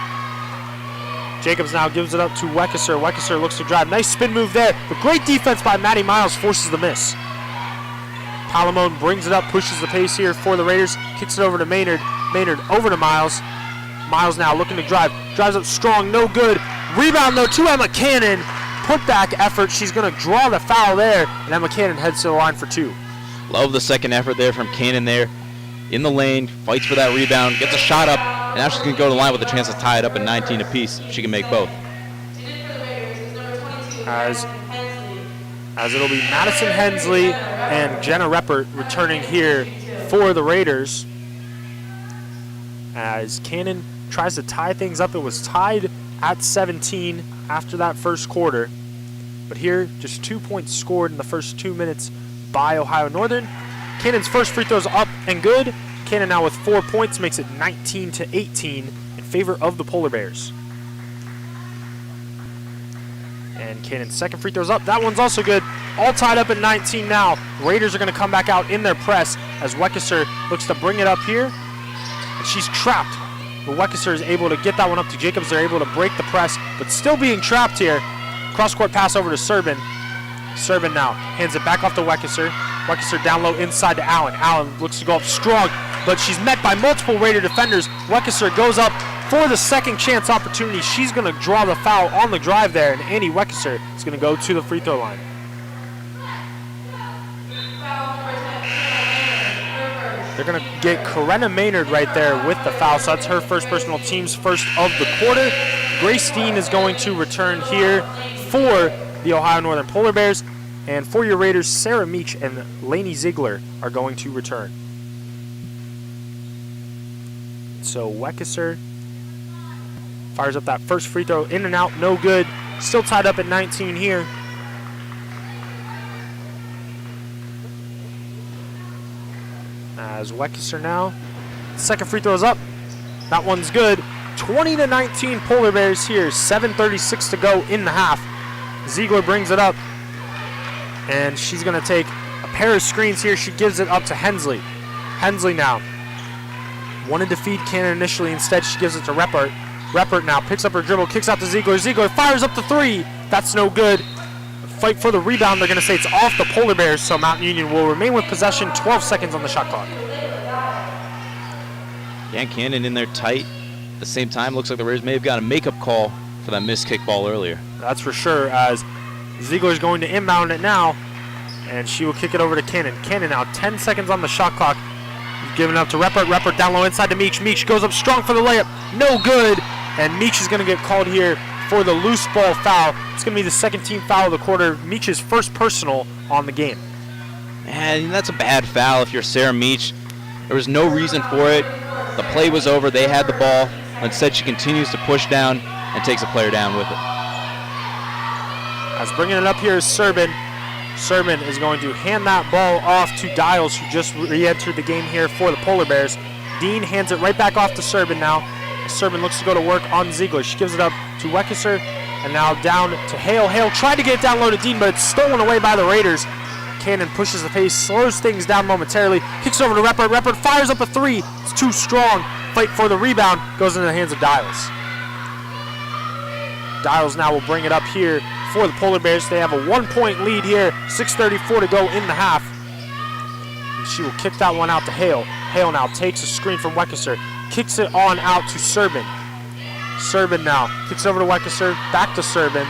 Jacobs now gives it up to Weckesser. Weckesser looks to drive. Nice spin move there, but great defense by Maddie Miles forces the miss. Palomon brings it up, pushes the pace here for the Raiders. Kicks it over to Maynard. Maynard over to Miles. Miles now looking to drive. Drives up strong, no good. Rebound though to Emma Cannon. Putback effort. She's going to draw the foul there, and Emma Cannon heads to the line for two. Love the second effort there from Cannon there. In the lane, fights for that rebound, gets a shot up, and now she's going to go to the line with a chance to tie it up at 19 apiece. She can make both. As it'll be Madison Hensley and Jenna Reppert returning here for the Raiders. As Cannon tries to tie things up. It was tied at 17 after that first quarter. But here, just 2 points scored in the first 2 minutes by Ohio Northern. Cannon's first free throw is up and good. Cannon now with 4 points makes it 19-18 in favor of the Polar Bears. And Cannon's second free throw's up. That one's also good. All tied up at 19 now. Raiders are going to come back out in their press as Weckesser looks to bring it up here. And she's trapped. But Weckesser is able to get that one up to Jacobs. They're able to break the press, but still being trapped here. Cross-court pass over to Serbin. Serbin now hands it back off to Weckesser. Weckesser down low inside to Allen. Allen looks to go up strong, but she's met by multiple Raider defenders. Weckesser goes up for the second chance opportunity. She's going to draw the foul on the drive there, and Annie Weckesser is going to go to the free throw line. They're going to get Karenna Maynard right there with the foul, so that's her first personal, team's first of the quarter. Grace Dean is going to return here for the Ohio Northern Polar Bears, and for your Raiders, Sarah Meach and Lainey Ziegler are going to return. So Weckesser fires up that first free throw, in and out, no good. Still tied up at 19 here. As Weckesser now, second free throw is up. That one's good. 20-19 Polar Bears here. 7:36 to go in the half. Ziegler brings it up, and she's going to take a pair of screens here. She gives it up to Hensley. Hensley now wanted to feed Cannon initially. Instead, she gives it to Reppert. Reppert now picks up her dribble, kicks out to Ziegler. Ziegler fires up the three. That's no good. Fight for the rebound. They're going to say it's off the Polar Bears, so Mountain Union will remain with possession. 12 seconds on the shot clock. Yeah, Cannon in there tight. At the same time, looks like the Raiders may have got a makeup call for that missed kick ball earlier. That's for sure, as Ziegler's going to inbound it now, and she will kick it over to Cannon. Cannon now 10 seconds on the shot clock. Giving it up to Reppert. Reppert down low inside to Meach. Meach goes up strong for the layup. No good, and Meach is going to get called here for the loose ball foul. It's going to be the second team foul of the quarter. Meach's first personal on the game. And that's a bad foul if you're Sarah Meach. There was no reason for it. The play was over. They had the ball. Instead, she continues to push down and takes a player down with it. As bringing it up here is Serbin. Serbin is going to hand that ball off to Dials, who just re-entered the game here for the Polar Bears. Dean hands it right back off to Serbin now. Serbin looks to go to work on Ziegler. She gives it up to Weckesser, and now down to Hale. Hale tried to get it down low to Dean, but it's stolen away by the Raiders. Cannon pushes the pace, slows things down momentarily, kicks over to Reppert. Reppert fires up a three. It's too strong. Fight for the rebound. Goes into the hands of Dials. Dials now will bring it up here for the Polar Bears. They have a 1-point lead here. 6:34 to go in the half. And she will kick that one out to Hale. Hale now takes a screen from Weckesser. Kicks it on out to Serbin. Serbin now kicks over to Weckesser. Back to Serbin.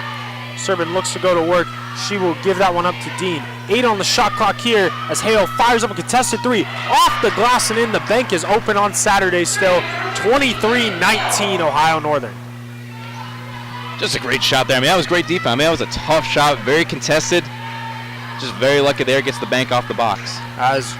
Serbin looks to go to work. She will give that one up to Dean. 8 on the shot clock here as Hale fires up a contested three. Off the glass and in. The bank is open on Saturday still. 23-19 Ohio Northern. Just a great shot there. I mean, that was great defense. I mean, that was a tough shot, very contested. Just very lucky there, gets the bank off the box. As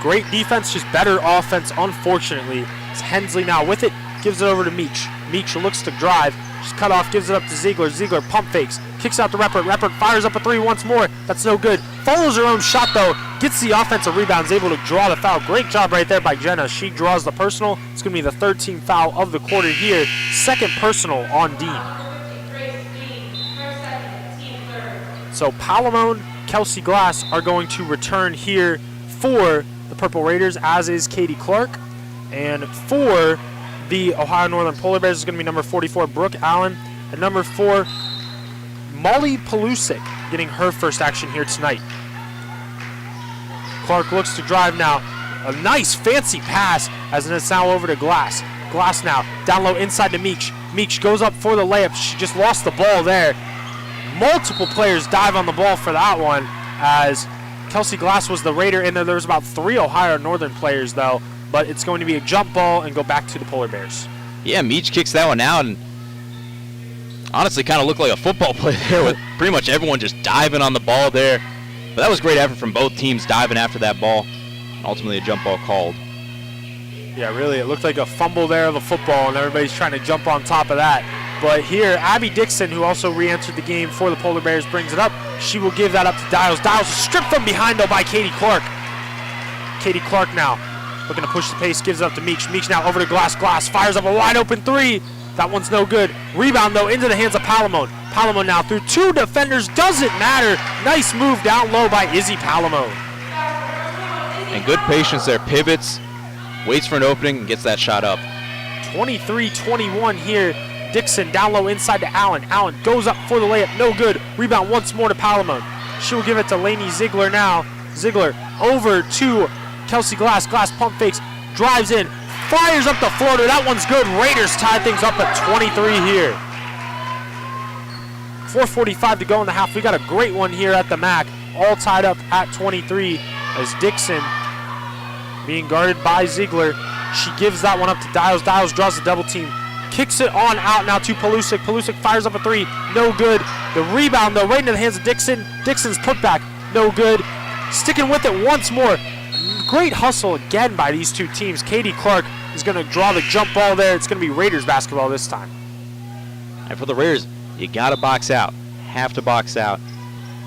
great defense, just better offense, unfortunately. It's Hensley now with it, gives it over to Meach. Meach looks to drive. She's cut off, gives it up to Ziegler. Ziegler pump fakes, kicks out to Reppert. Reppert fires up a three once more. That's no good. Follows her own shot, though. Gets the offensive rebound, is able to draw the foul. Great job right there by Jenna. She draws the personal. It's going to be the third team foul of the quarter here. Second personal on Dean. So Palomon, Kelsey Glass are going to return here for the Purple Raiders, as is Katie Clark. And for the Ohio Northern Polar Bears is going to be number 44, Brooke Allen. And number 4, Molly Palusic, getting her first action here tonight. Clark looks to drive now. A nice fancy pass as it's now over to Glass. Glass now down low inside to Meach. Meach goes up for the layup. She just lost the ball there. Multiple players dive on the ball for that one, as Kelsey Glass was the Raider, and there was about 3 Ohio Northern players, though. But it's going to be a jump ball and go back to the Polar Bears. Yeah, Meach kicks that one out, and honestly kind of looked like a football play there with pretty much everyone just diving on the ball there. But that was great effort from both teams diving after that ball. And ultimately a jump ball called. Yeah, really, it looked like a fumble there of a football, and everybody's trying to jump on top of that. But here, Abby Dixon, who also re-entered the game for the Polar Bears, brings it up. She will give that up to Dials. Dials stripped from behind though by Katie Clark. Katie Clark now looking to push the pace, gives it up to Meeks. Meeks now over to Glass. Glass fires up a wide open three. That one's no good. Rebound though into the hands of Palomon. Palomon now through two defenders, doesn't matter. Nice move down low by Izzy Palomon. And good patience there, pivots, waits for an opening, and gets that shot up. 23-21 here. Dixon down low inside to Allen. Allen goes up for the layup, no good. Rebound once more to Palomon. She will give it to Lainey Ziegler now. Ziegler over to Kelsey Glass. Glass pump fakes, drives in, fires up the floater. That one's good. Raiders tie things up at 23 here. 4:45 to go in the half. We got a great one here at the MAC. All tied up at 23 as Dixon being guarded by Ziegler. She gives that one up to Dials. Dials draws the double team. Kicks it on out now to Palusic. Palusic fires up a three. No good. The rebound, though, right into the hands of Dixon. Dixon's putback. No good. Sticking with it once more. Great hustle again by these two teams. Katie Clark is going to draw the jump ball there. It's going to be Raiders basketball this time. And for the Raiders, you got to box out. Have to box out.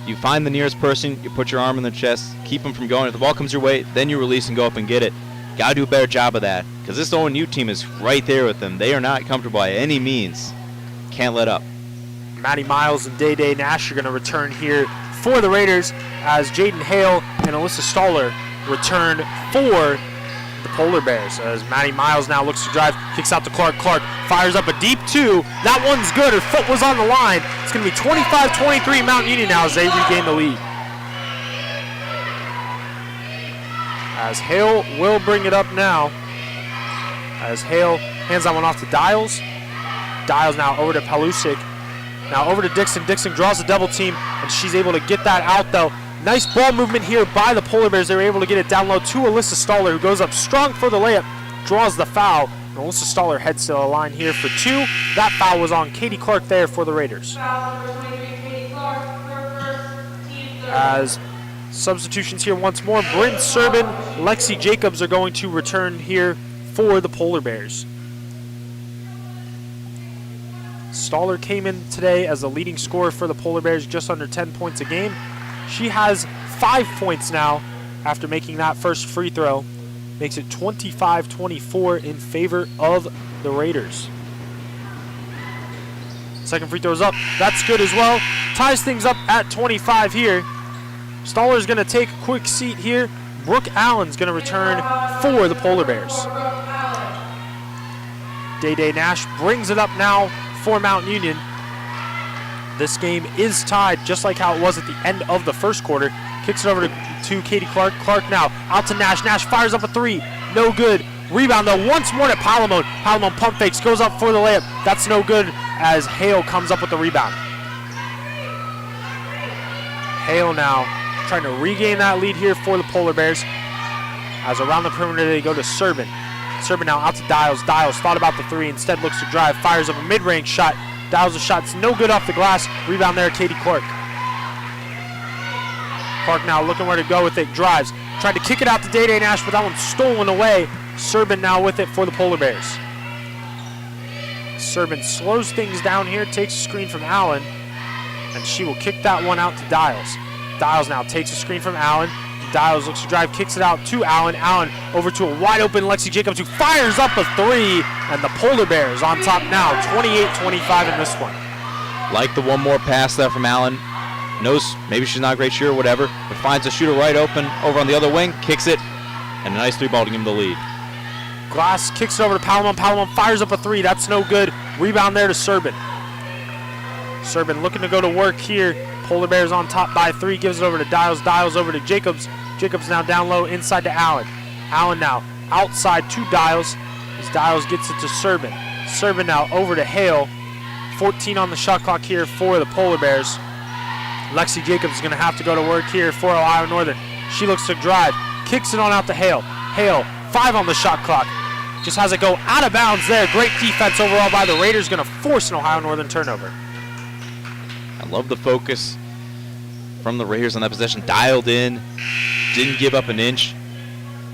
You find the nearest person, you put your arm in their chest, keep them from going. If the ball comes your way, then you release and go up and get it. Got to do a better job of that because this ONU team is right there with them. They are not comfortable by any means. Can't let up. Maddie Miles and Day Day Nash are going to return here for the Raiders as Jaden Hale and Alyssa Stoller return for the Polar Bears. As Maddie Miles now looks to drive, kicks out to Clark. Clark fires up a deep two. That one's good. Her foot was on the line. It's going to be 25-23 Mountain Union now as they regain the lead. As Hale will bring it up now. As Hale hands that one off to Dials. Dials now over to Palusic. Now over to Dixon. Dixon draws a double team, and she's able to get that out, though. Nice ball movement here by the Polar Bears. They were able to get it down low to Alyssa Stoller, who goes up strong for the layup, draws the foul. And Alyssa Stoller heads to the line here for two. That foul was on Katie Clark there for the Raiders. Foul number 23, Katie Clark, her first, team third. As substitutions here once more, Bryn Serbin, Lexi Jacobs are going to return here for the Polar Bears. Stoller came in today as the leading scorer for the Polar Bears, just under 10 points a game. She has 5 points now after making that first free throw. Makes it 25-24 in favor of the Raiders. Second free throw's up. That's good as well. Ties things up at 25 here. Stoller's going to take a quick seat here. Brooke Allen's going to return for the Polar Bears. Day Day Nash brings it up now for Mountain Union. This game is tied just like how it was at the end of the first quarter. Kicks it over to Katie Clark. Clark now out to Nash. Nash fires up a three. No good. Rebound though once more to Palomon. Palomon pump fakes, goes up for the layup. That's no good as Hale comes up with the rebound. Hale now trying to regain that lead here for the Polar Bears. As around the perimeter they go to Serbin. Serbin now out to Dials. Dials thought about the three, instead looks to drive, fires up a mid-range shot. Dials a shot's no good off the glass. Rebound there, Katie Clark. Clark now looking where to go with it, drives. Tried to kick it out to Day Day Nash, but that one's stolen away. Serbin now with it for the Polar Bears. Serbin slows things down here, takes a screen from Allen, and she will kick that one out to Dials. Dials now takes a screen from Allen. Dials looks to drive, kicks it out to Allen. Allen over to a wide open Lexi Jacobs, who fires up a three, and the Polar Bears on top now, 28-25 in this one. Like the one more pass there from Allen. Knows maybe she's not a great shooter or whatever, but finds a shooter right open over on the other wing, kicks it, and a nice three ball to give him the lead. Glass kicks it over to Palomon. Palomon fires up a three. That's no good. Rebound there to Serbin. Serbin looking to go to work here. Polar Bears on top by three. Gives it over to Dials. Dials over to Jacobs. Jacobs now down low inside to Allen. Allen now outside to Dials as Dials gets it to Serbin. Serbin now over to Hale. 14 on the shot clock here for the Polar Bears. Lexi Jacobs is going to have to go to work here for Ohio Northern. She looks to drive. Kicks it on out to Hale. Hale, 5 on the shot clock. Just has it go out of bounds there. Great defense overall by the Raiders. Going to force an Ohio Northern turnover. I love the focus from the Raiders on that possession. Dialed in, didn't give up an inch.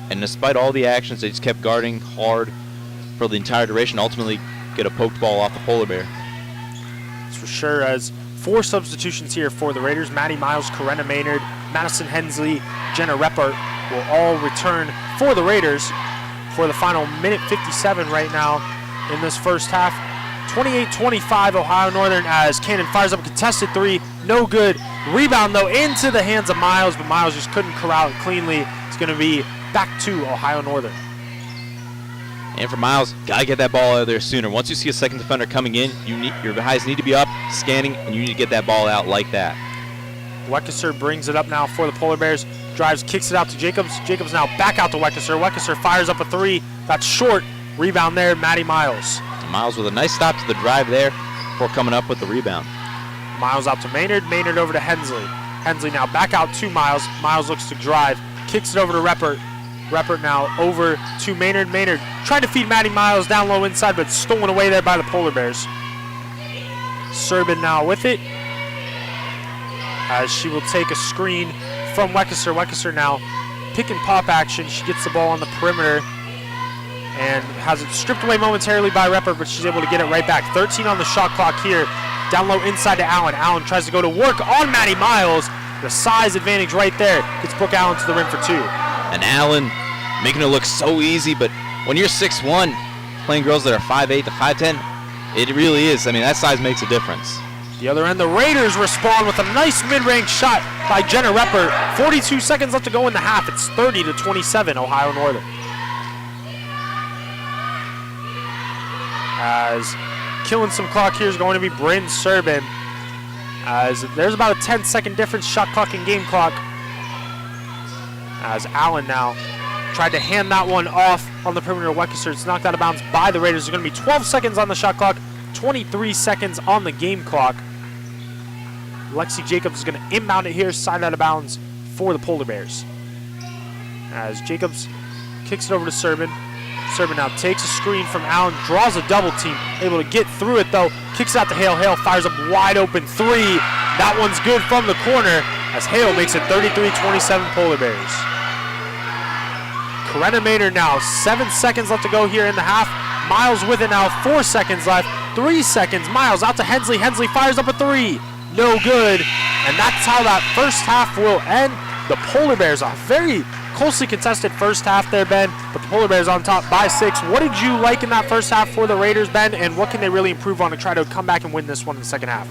And despite all the actions, they just kept guarding hard for the entire duration. Ultimately, get a poked ball off the Polar Bear. That's for sure. As 4 substitutions here for the Raiders. Maddie Miles, Corinna Maynard, Madison Hensley, Jenna Reppert will all return for the Raiders for the final minute 57 right now in this first half. 28-25 Ohio Northern as Cannon fires up a contested 3. No good. Rebound, though, into the hands of Miles, but Miles just couldn't corral it cleanly. It's going to be back to Ohio Northern. And for Miles, got to get that ball out of there sooner. Once you see a second defender coming in, your highs need to be up, scanning, and you need to get that ball out like that. Weckesser brings it up now for the Polar Bears. Drives, kicks it out to Jacobs. Jacobs now back out to Weckesser. Weckesser fires up a 3. That's short. Rebound there, Maddie Miles. Miles with a nice stop to the drive there before coming up with the rebound. Miles out to Maynard. Maynard over to Hensley. Hensley now back out to Miles. Miles looks to drive. Kicks it over to Reppert. Reppert now over to Maynard. Maynard trying to feed Maddie Miles down low inside, but stolen away there by the Polar Bears. Serbin now with it, as she will take a screen from Weckesser. Weckesser now pick and pop action. She gets the ball on the perimeter and has it stripped away momentarily by Reppert, but she's able to get it right back. 13 on the shot clock here. Down low inside to Allen. Allen tries to go to work on Maddie Miles. The size advantage right there gets Brooke Allen to the rim for 2. And Allen making it look so easy, but when you're 6'1", playing girls that are 5'8" to 5'10", it really is. I mean, that size makes a difference. The other end, the Raiders respond with a nice mid-range shot by Jenna Reppert. 42 seconds left to go in the half. It's 30-27, Ohio Northern. As killing some clock here is going to be Bryn Serbin. As there's about a 10-second difference, shot clock and game clock. As Allen now tried to hand that one off on the perimeter of Weckesser. It's knocked out of bounds by the Raiders. There's going to be 12 seconds on the shot clock, 23 seconds on the game clock. Lexi Jacobs is going to inbound it here, side out of bounds for the Polar Bears. As Jacobs kicks it over to Serbin. Serbin now takes a screen from Allen, draws a double team, able to get through it though, kicks it out to Hale. Hale fires up wide open 3. That one's good from the corner as Hale makes it 33-27 Polar Bears. Corinna Maynard now, 7 seconds left to go here in the half. Miles with it now, 4 seconds left, 3 seconds. Miles out to Hensley. Hensley fires up a 3. No good. And that's how that first half will end. The Polar Bears, a very closely contested first half there, Ben, but the Polar Bears on top by 6. What did you like in that first half for the Raiders, Ben, and what can they really improve on to try to come back and win this one in the second half?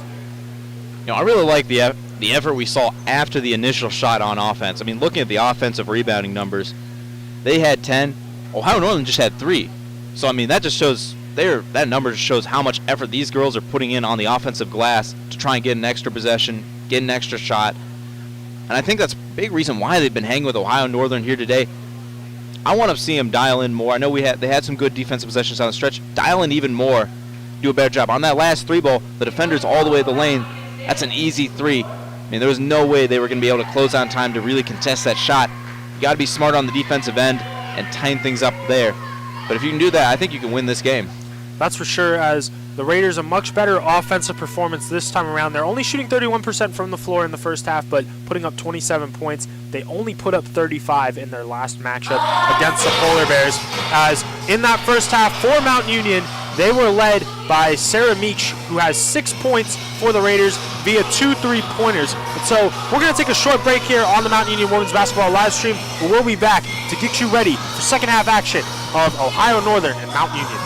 You know, I really like the effort we saw after the initial shot on offense. I mean, looking at the offensive rebounding numbers, they had 10. Ohio Northern just had 3. So, I mean, that just shows that number just shows how much effort these girls are putting in on the offensive glass to try and get an extra possession, get an extra shot. And I think that's a big reason why they've been hanging with Ohio Northern here today. I want to see them dial in more. I know they had some good defensive possessions on the stretch. Dial in even more, do a better job. On that last 3 ball, the defender's all the way to the lane. That's an easy 3. I mean, there was no way they were going to be able to close on time to really contest that shot. You got to be smart on the defensive end and tighten things up there. But if you can do that, I think you can win this game. That's for sure, as the Raiders a much better offensive performance this time around. They're only shooting 31% from the floor in the first half, but putting up 27 points. They only put up 35 in their last matchup against the Polar Bears. As in that first half for Mount Union, they were led by Sarah Meach, who has 6 points for the Raiders via 2 3-pointers. And so we're going to take a short break here on the Mount Union Women's Basketball live stream, but we'll be back to get you ready for second half action of Ohio Northern and Mount Union.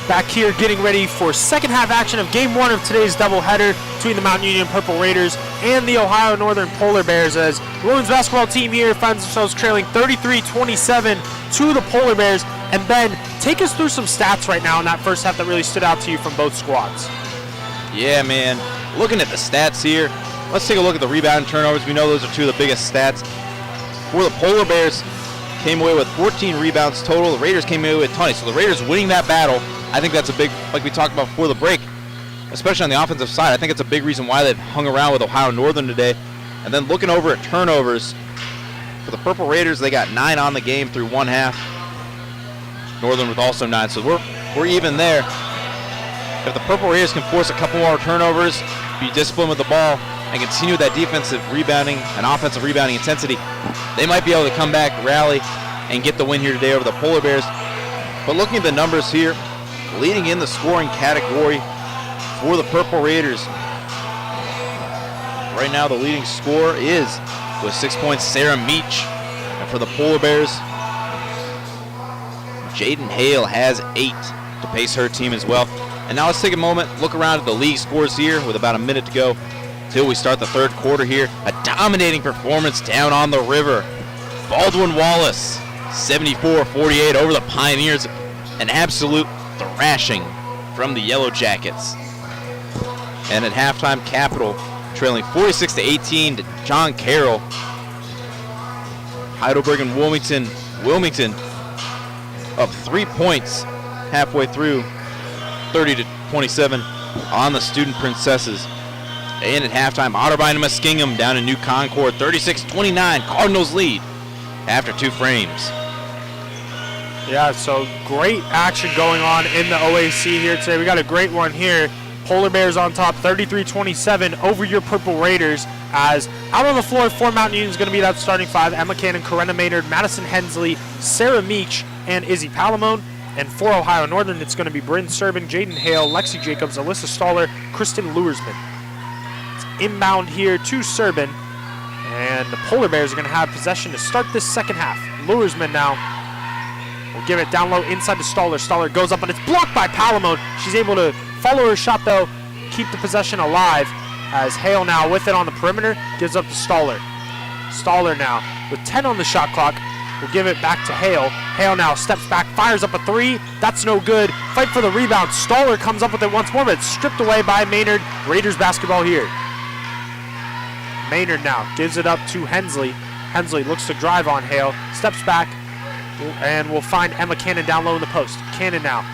back here getting ready for second half action of game 1 of today's doubleheader between the Mount Union Purple Raiders and the Ohio Northern Polar Bears, as the women's basketball team here finds themselves trailing 33-27 to the Polar Bears. And Ben, take us through some stats right now in that first half that really stood out to you from both squads. Yeah, man. Looking at the stats here, let's take a look at the rebound and turnovers. We know those are two of the biggest stats. For the Polar Bears, came away with 14 rebounds total. The Raiders came away with 20. So the Raiders winning that battle, I think that's a big, like we talked about before the break, especially on the offensive side. I think it's a big reason why they've hung around with Ohio Northern today. And then looking over at turnovers, for the Purple Raiders, they got 9 on the game through one half. Northern with also 9, so we're even there. If the Purple Raiders can force a couple more turnovers, be disciplined with the ball, and continue that defensive rebounding and offensive rebounding intensity, they might be able to come back, rally, and get the win here today over the Polar Bears. But looking at the numbers here, leading in the scoring category for the Purple Raiders, right now the leading scorer is, with 6 points, Sarah Meach. And for the Polar Bears, Jaden Hale has 8 to pace her team as well. And now let's take a moment, look around at the league scores here with about a minute to go till we start the third quarter here. A dominating performance down on the river. Baldwin Wallace, 74-48 over the Pioneers. An absolute thrashing from the Yellow Jackets. And at halftime, Capital trailing 46-18 to John Carroll. Heidelberg and Wilmington up 3 points halfway through, 30-27 on the Student Princesses. And at halftime, Otterbein and Muskingum down in New Concord, 36-29. Cardinals lead after 2 frames. Yeah, so great action going on in the OAC here today. We got a great one here. Polar Bears on top, 33-27 over your Purple Raiders. As out on the floor for Mount Union is going to be that starting 5. Emma Cannon, Corinna Maynard, Madison Hensley, Sarah Meach, and Izzy Palomon. And for Ohio Northern, it's going to be Bryn Serban, Jaden Hale, Lexi Jacobs, Alyssa Staller, Kristen Luersman. It's inbound here to Serban. And the Polar Bears are going to have possession to start this second half. Luersman now will give it down low inside to Staller. Staller goes up, and it's blocked by Palomon. She's able to follow her shot, though, keep the possession alive. As Hale now with it on the perimeter, gives up to Staller. Staller now with 10 on the shot clock. Will give it back to Hale. Hale now steps back, fires up a 3. That's no good. Fight for the rebound. Staller comes up with it once more, but it's stripped away by Maynard. Raiders basketball here. Maynard now gives it up to Hensley. Hensley looks to drive on Hale, steps back, and will find Emma Cannon down low in the post. Cannon now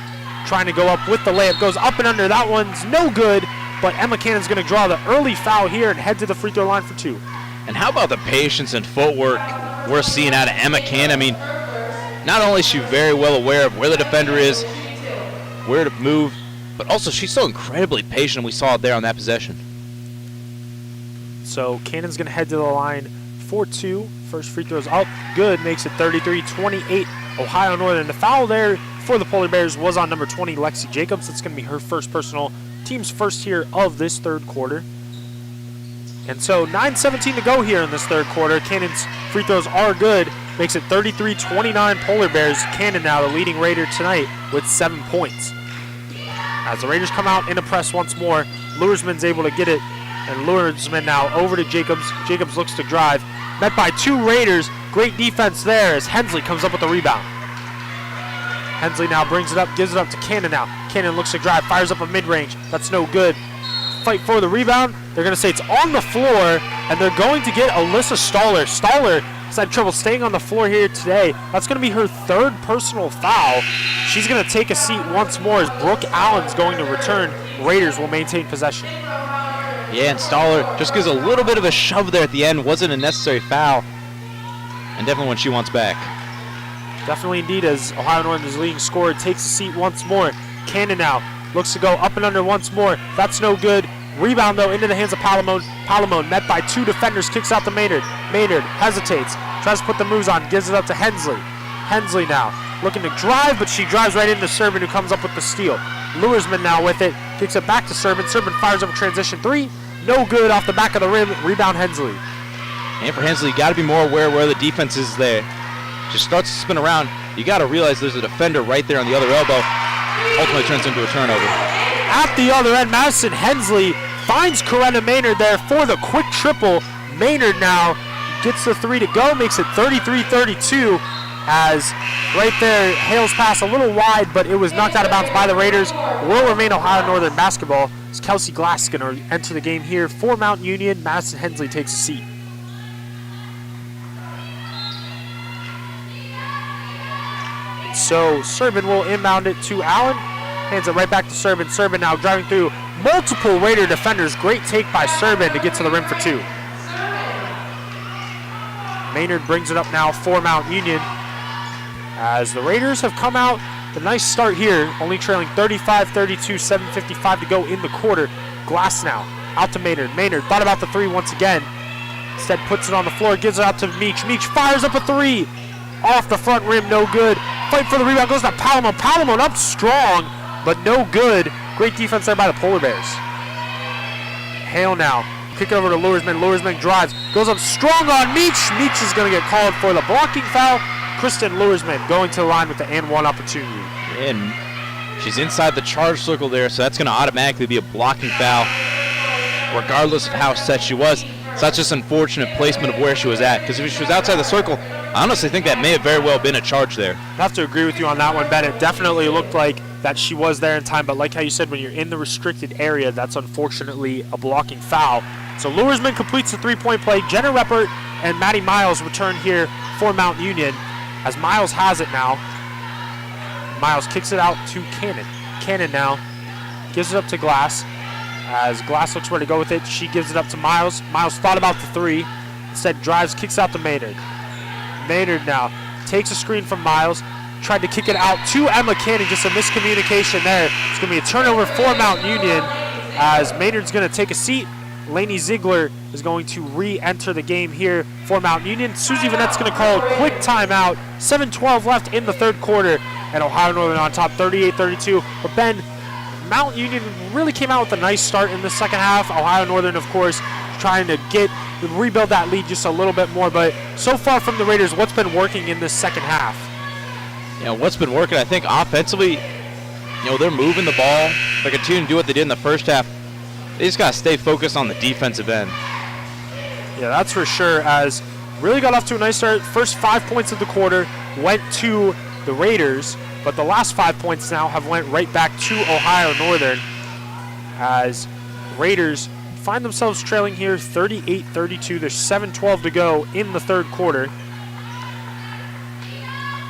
trying to go up with the layup. Goes up and under. That one's no good, but Emma Cannon's going to draw the early foul here and head to the free throw line for 2. And how about the patience and footwork we're seeing out of Emma Cannon? I mean, not only is she very well aware of where the defender is, where to move, but also she's so incredibly patient. We saw it there on that possession. So Cannon's going to head to the line for 2. First free throw's up. Good. Makes it 33-28 Ohio Northern. The foul there for the Polar Bears was on number 20, Lexi Jacobs. It's going to be her first personal, team's first here of this third quarter. And so 9:17 to go here in this third quarter. Cannon's free throws are good. Makes it 33-29 Polar Bears. Cannon now the leading Raider tonight with 7 points. As the Raiders come out in a press once more, Luersman's able to get it. And Luersman now over to Jacobs. Jacobs looks to drive. Met by 2 Raiders. Great defense there as Hensley comes up with the rebound. Hensley now brings it up, gives it up to Cannon now. Cannon looks to drive, fires up a mid-range. That's no good. Fight for the rebound. They're going to say it's on the floor, and they're going to get Alyssa Staller. Staller has had trouble staying on the floor here today. That's going to be her 3rd personal foul. She's going to take a seat once more as Brooke Allen's going to return. Raiders will maintain possession. Yeah, and Staller just gives a little bit of a shove there at the end. Wasn't a necessary foul, and definitely one she wants back. Definitely indeed, as Ohio Northern's leading scorer takes a seat once more. Cannon now looks to go up and under once more. That's no good. Rebound, though, into the hands of Palomon. Palomon met by 2 defenders, kicks out to Maynard. Maynard hesitates, tries to put the moves on, gives it up to Hensley. Hensley now looking to drive, but she drives right into Serban, who comes up with the steal. Luersman now with it, kicks it back to Serban. Serban fires up a transition 3. No good off the back of the rim. Rebound Hensley. And for Hensley, you got to be more aware where the defense is there. Just starts to spin around. You got to realize there's a defender right there on the other elbow. ultimately turns into a turnover. At the other end, Madison Hensley finds Corinna Maynard there for the quick triple. Maynard now gets the three to go, makes it 33-32, as right there, Hale's pass a little wide, but it was knocked out of bounds by the Raiders. Will remain Ohio Northern basketball. As Kelsey Glass is going to enter the game here for Mount Union. Madison Hensley takes a seat. So Serban will inbound it to Allen. Hands it right back to Serban. Serban now driving through multiple Raider defenders. Great take by Serban to get to the rim for two. Maynard brings it up now for Mount Union. As the Raiders have come out, a nice start here, only trailing 35-32, 7:55 to go in the quarter. Glass now, out to Maynard. Maynard thought about the three once again. Instead puts it on the floor, gives it out to Meach. Meach fires up a three. Off the front rim, no good. Fight for the rebound, goes to Palomon. Palomon up strong, but no good. Great defense there by the Polar Bears. Hale now, kick it over to Luersman. Luersman drives, goes up strong on Meach. Meach is going to get called for the blocking foul. Kristen Luersman going to the line with the and one opportunity. And she's inside the charge circle there, so that's going to automatically be a blocking foul, regardless of how set she was. So that's just unfortunate placement of where she was at, because if she was outside the circle, I honestly think that may have very well been a charge there. I have to agree with you on that one, Ben. It definitely looked like that she was there in time, but like how you said, when you're in the restricted area, that's unfortunately a blocking foul. So Luersman completes the three-point play. Jenna Reppert and Maddie Miles return here for Mount Union, as Miles has it now. Miles kicks it out to Cannon. Cannon now gives it up to Glass. As Glass looks where to go with it, she gives it up to Miles. Miles thought about the three. Instead drives, kicks out to Maynard. Maynard now takes a screen from Miles. Tried to kick it out to Emma Cannon. Just a miscommunication there. It's going to be a turnover for Mount Union, as Maynard's going to take a seat. Lainey Ziegler is going to re-enter the game here for Mount Union. Susie Vanette's going to call a quick timeout. 7:12 left in the third quarter, and Ohio Northern on top 38-32. But Ben, Mount Union really came out with a nice start in the second half. Ohio Northern, of course, trying to rebuild that lead just a little bit more. But so far from the Raiders, what's been working in this second half? You know, what's been working, I think, offensively, they're moving the ball. They're continuing to do what they did in the first half. They just got to stay focused on the defensive end. Yeah, that's for sure, as really got off to a nice start. First 5 points of the quarter went to the Raiders, but the last 5 points now have went right back to Ohio Northern, as Raiders find themselves trailing here 38-32. There's 7:12 to go in the third quarter,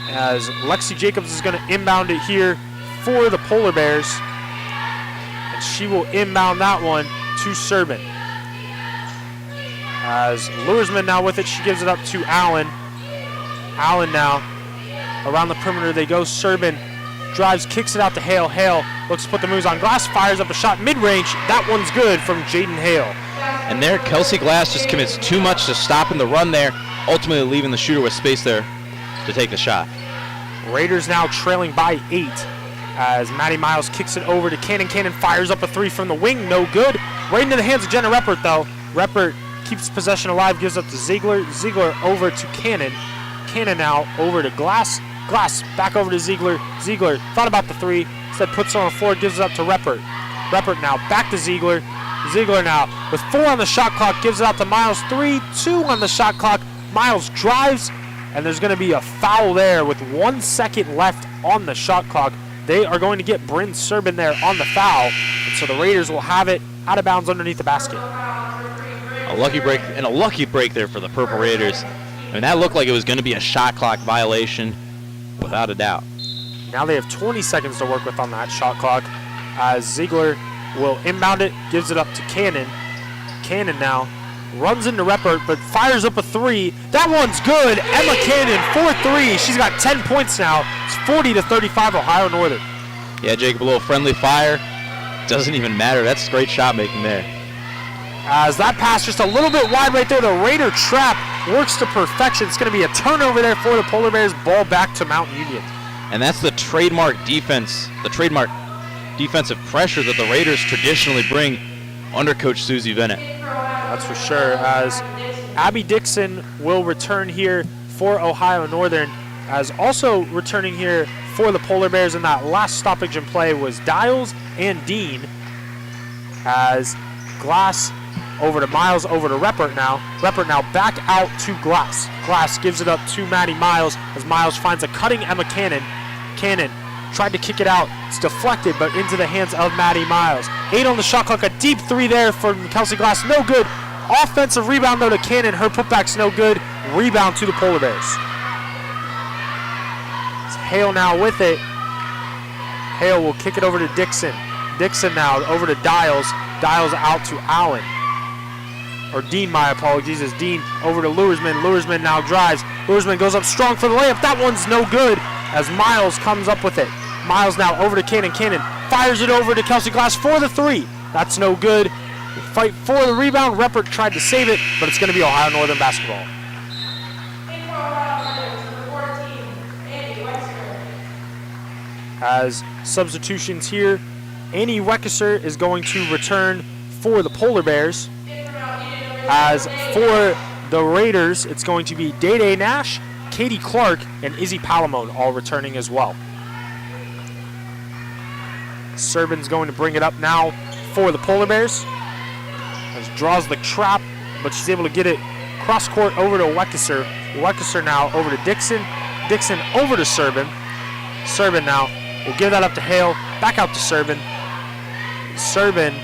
as Lexi Jacobs is going to inbound it here for the Polar Bears. And she will inbound that one to Serban. As Luersman now with it, she gives it up to Allen. Allen now around the perimeter they go. Serban drives, kicks it out to Hale. Hale looks to put the moves on Glass, fires up a shot mid-range. That one's good from Jaden Hale. And there, Kelsey Glass just commits too much to stopping the run there, ultimately leaving the shooter with space there to take the shot. Raiders now trailing by 8, as Maddie Miles kicks it over to Cannon. Cannon fires up a three from the wing, no good. Right into the hands of Jenna Reppert, though. Reppert keeps possession alive, gives up to Ziegler. Ziegler over to Cannon. Cannon now over to Glass. Glass back over to Ziegler. Ziegler thought about the three, instead puts it on the floor, gives it up to Reppert. Reppert now back to Ziegler. Ziegler now with 4 on the shot clock, gives it out to Miles. 3-2 on the shot clock. Miles drives, and there's going to be a foul there with 1 second left on the shot clock. They are going to get Bryn Serban there on the foul, and so the Raiders will have it out of bounds underneath the basket. A lucky break there for the Purple Raiders. I mean, that looked like it was going to be a shot clock violation, without a doubt. Now they have 20 seconds to work with on that shot clock, as Ziegler will inbound it, gives it up to Cannon. Cannon now runs into Reppert, but fires up a three. That one's good. Emma Cannon, 4-3. She's got 10 points now. It's 40-35 Ohio Northern. Yeah, Jacob, a little friendly fire. Doesn't even matter. That's great shot making there. As that pass just a little bit wide right there, the Raider trap works to perfection. It's going to be a turnover there for the Polar Bears. Ball back to Mount Union. And that's the trademark defense, the trademark defensive pressure that the Raiders traditionally bring under Coach Susie Bennett. That's for sure, as Abby Dixon will return here for Ohio Northern, as also returning here for the Polar Bears, and that last stoppage in play was Dials and Dean, as Glass over to Miles, over to Reppert now. Reppert now back out to Glass. Glass gives it up to Maddie Miles as Miles finds a cutting Emma Cannon. Cannon tried to kick it out. It's deflected, but into the hands of Maddie Miles. 8 on the shot clock. A deep 3 there from Kelsey Glass. No good. Offensive rebound, though, to Cannon. Her putback's no good. Rebound to the Polar Bears. It's Hale now with it. Hale will kick it over to Dixon. Dixon now over to Dials. Dials out to Allen. Or Dean, my apologies, as Dean over to Luersman. Luersman now drives. Luersman goes up strong for the layup. That one's no good as Miles comes up with it. Miles now over to Cannon. Cannon fires it over to Kelsey Glass for the 3. That's no good. Fight for the rebound. Reppert tried to save it, but it's going to be Ohio Northern basketball. As substitutions here, Annie Weckesser is going to return for the Polar Bears. As for the Raiders, it's going to be Day Nash, Katie Clark, and Izzy Palomon all returning as well. Serbin's going to bring it up now for the Polar Bears. As draws the trap, but she's able to get it cross court over to Weckesser. Weckesser now over to Dixon. Dixon over to Serbin. Serbin now will give that up to Hale. Back out to Serbin. Serbin